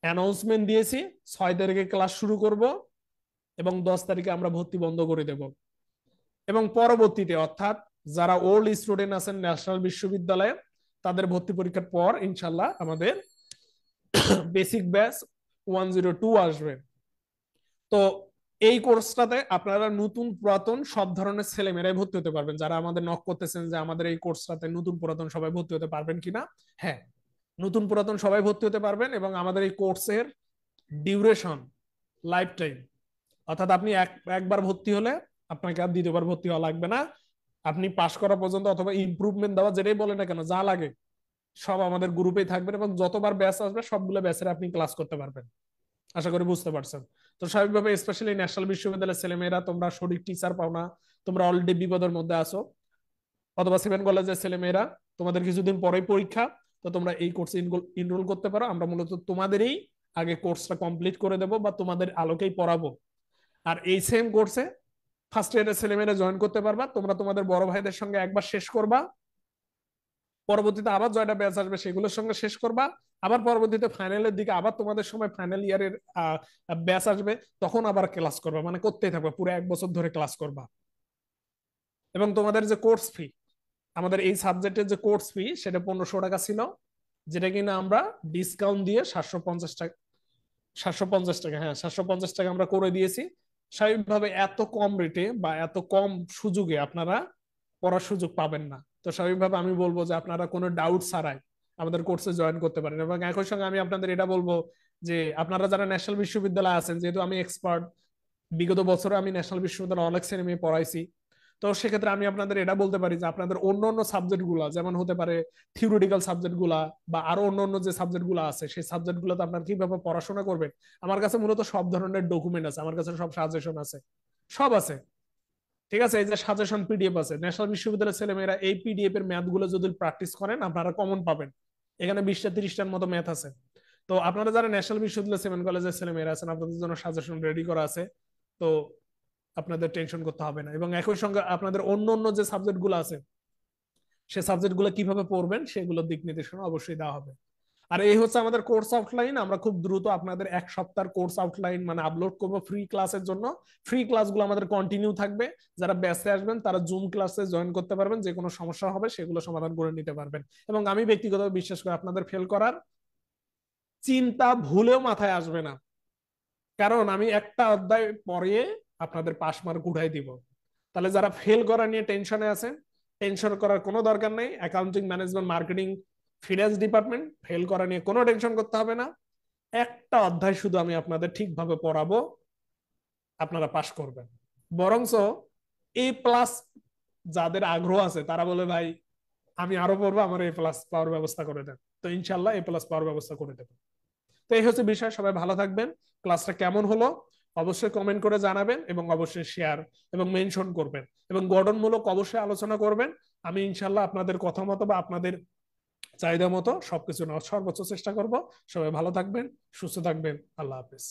অ্যানাউন্সমেন্ট দিয়েছি, 6 তারিখে ক্লাস শুরু করব এবং 10 তারিখে আমরা ভর্তি বন্ধ করে দেব। এবং পরবর্তীতে অর্থাৎ যারা ওল্ড স্টুডেন্ট আছেন ন্যাশনাল বিশ্ববিদ্যালয়ে, তাদের ভর্তি পরীক্ষার পর ইনশাল্লাহ আমাদের বেসিক ব্যাচ 102 আসবে। তো এই কোর্সটাতে আপনারা নতুন পুরাতন সব ধরনের ছেলেমেয়েরাই ভর্তি হতে পারবেন। যারা আমাদের নক করতেছেন যে আমাদের এই কোর্সটাতে নতুন পুরাতন সবাই ভর্তি হতে পারবেন কিনা, হ্যাঁ, নতুন পুরাতন সবাই ভর্তি হতে পারবেন। এবং আমাদের এই কোর্সের ডিউরেশন লাইফ টাইম, অর্থাৎ আপনি একবার ভর্তি হলে আপনাকে আর দ্বিতীয়বার ভর্তি হওয়া লাগবে না। আপনি পাশ করা পর্যন্ত অথবা ইমপ্রুভমেন্ট দেওয়া যেটাই বলে না কেন, যা লাগে সব আমাদের গ্রুপেই থাকবেন এবং যতবার ব্যাচ আসবে সবগুলো ব্যাচের আপনি ক্লাস করতে পারবেন। আশা করি বুঝতে পারছেন। তো স্বাভাবিকভাবে স্পেশালি ন্যাশনাল বিশ্ববিদ্যালয়ের ছেলেমেয়েরা, তোমরা সঠিক টিচার পাও না, তোমরা অলরেডি বিপদের মধ্যে আছো, অথবা 7 কলেজের ছেলেমেয়েরা তোমাদের কিছুদিন পরেই পরীক্ষা, তো তোমরা এই কোর্সে ইনরোল করতে পারো। আমরা মূলত তোমাদেরই আগে কোর্সটা কমপ্লিট করে দেবো বা তোমাদের আলোকেই পড়াবো। আর এই সেম কোর্সে ফার্স্ট ইয়ারের ছেলেমেয়েরা জয়েন করতে পারবা। তোমরা তোমাদের বড় ভাইদের সঙ্গে একবার শেষ করবা, পরবর্তীতে আবার জয়টা ব্যাচ আসবে সেগুলোর সঙ্গে শেষ করবা, আবার পরবর্তীতে ফাইনালের দিকে আবার তোমাদের সময় ফাইনাল ইয়ারের ব্যাচ আসবে, তখন আবার ক্লাস করবা, মানে করতেই থাকবে, পুরো 1 বছর ধরে ক্লাস করবা। এবং তোমাদের যে কোর্স ফি, আমাদের এই সাবজেক্টের যে কোর্স ফি সেটা 1500 টাকা ছিল, যেটা কিনা আমরা ডিসকাউন্ট দিয়ে 750 টাকা, 750 টাকা, হ্যাঁ 750 টাকা আমরা করে দিয়েছি। স্বাভাবিকভাবে এত কম রেটে বা এত কম সুযোগে আপনারা পড়ার সুযোগ পাবেন না। তো স্বাভাবিকভাবে আমি বলবো যে আপনারা কোনো ডাউট ছাড়াই আমাদের কোর্সে জয়েন করতে পারেন। এবং একই সঙ্গে আমি আপনাদের এটা বলবো যে আপনারা যারা ন্যাশনাল বিশ্ববিদ্যালয়ে আছেন, যেহেতু আমি এক্সপার্ট, বিগত বছরে আমি ন্যাশনাল বিশ্ববিদ্যালয়ে অনেক ছেলে মেয়ে পড়াইছি, তো সেক্ষেত্রে আমি আপনাদের এটা বলতে পারি যে আপনাদের অন্য অন্য সাবজেক্ট গুলা, যেমন হতে পারে থিওরিটিক্যাল সাবজেক্ট গুলা বা আরো অন্য অন্য যে সাবজেক্ট গুলো আছে, সেই সাবজেক্ট গুলোতে আপনার কিভাবে পড়াশোনা করবেন, আমার কাছে মূলত সব ধরনের ডকুমেন্ট আছে, আমার কাছে সব সাজেশন আছে, সব আছে। ঠিক আছে, এই যে সাজেশন পিডিএফ আছে, ন্যাশনাল বিশ্ববিদ্যালয়ের ছেলেমেয়েরা এই পিডিএফ এর ম্যাথ গুলো যদি প্র্যাকটিস করেন আপনারা কমন পাবেন। এখানে 20টা 30টার মতো ম্যাথ আছে। তো আপনারা যারা ন্যাশনাল বিশ্ববিদ্যালয় 7 কলেজের ছেলেমেয়েরা আছেন, আপনাদের জন্য সাজেশন রেডি করা আছে। তো আপনাদের টেনশন করতে হবে না। এবং একই সঙ্গে আপনাদের অন্য অন্য যে সাবজেক্ট গুলো আছে, সে সাবজেক্ট গুলো কিভাবে পড়বেন সেগুলোর দিক নির্দেশনা অবশ্যই দেওয়া হবে। আর এই হচ্ছে আমাদের কোর্স আউটলাইন। আমরা খুব দ্রুত আপনাদের 1 সপ্তাহের কোর্স আউটলাইন মানে আপলোড করবো ফ্রি ক্লাসের জন্য। ফ্রি ক্লাসগুলো আমাদের কন্টিনিউ থাকবে। যারা ব্যাচে আসবেন তারা জুম ক্লাসে জয়েন করতে পারবেন, যে কোনো সমস্যা হবে সেগুলো সমাধান করে নিতে পারবেন। এবং আমি ব্যক্তিগতভাবে বিশ্বাস করি আপনাদের ফেল করার চিন্তা ভুলেও মাথায় আসবে না, কারণ আমি একটা অধ্যায় পড়িয়ে আপনাদের পাস মার্ক উঠাই দিব। তাহলে যারা ফেল করা নিয়ে টেনশনে আছেন, টেনশন করার কোনো দরকার নেই। Accounting, management, marketing, finance department, fail করা নিয়ে কোনো টেনশন করতে হবে না। একটা অধ্যায় শুধু আমি আপনাদের ঠিকভাবে পড়াবো, আপনারা পাস করবেন। বরঞ্চ এ প্লাস যাদের আগ্রহ আছে তারা বলে ভাই আমি আরো পড়বো, আমার এ প্লাস পাওয়ার ব্যবস্থা করে দেন। তো ইনশাল্লাহ এ প্লাস পাওয়ার ব্যবস্থা করে দেবেন। তো এই হচ্ছে বিষয়। সবাই ভালো থাকবেন। ক্লাসটা কেমন হলো অবশ্যই কমেন্ট করে জানাবেন এবং অবশ্যই শেয়ার এবং মেনশন করবেন এবং গঠনমূলক অবশ্যই আলোচনা করবেন। আমি ইনশাল্লাহ আপনাদের কথা মতো বা আপনাদের চাহিদা মতো সবকিছু নেওয়ার সর্বোচ্চ চেষ্টা করব। সবাই ভালো থাকবেন, সুস্থ থাকবেন। আল্লাহ হাফেজ।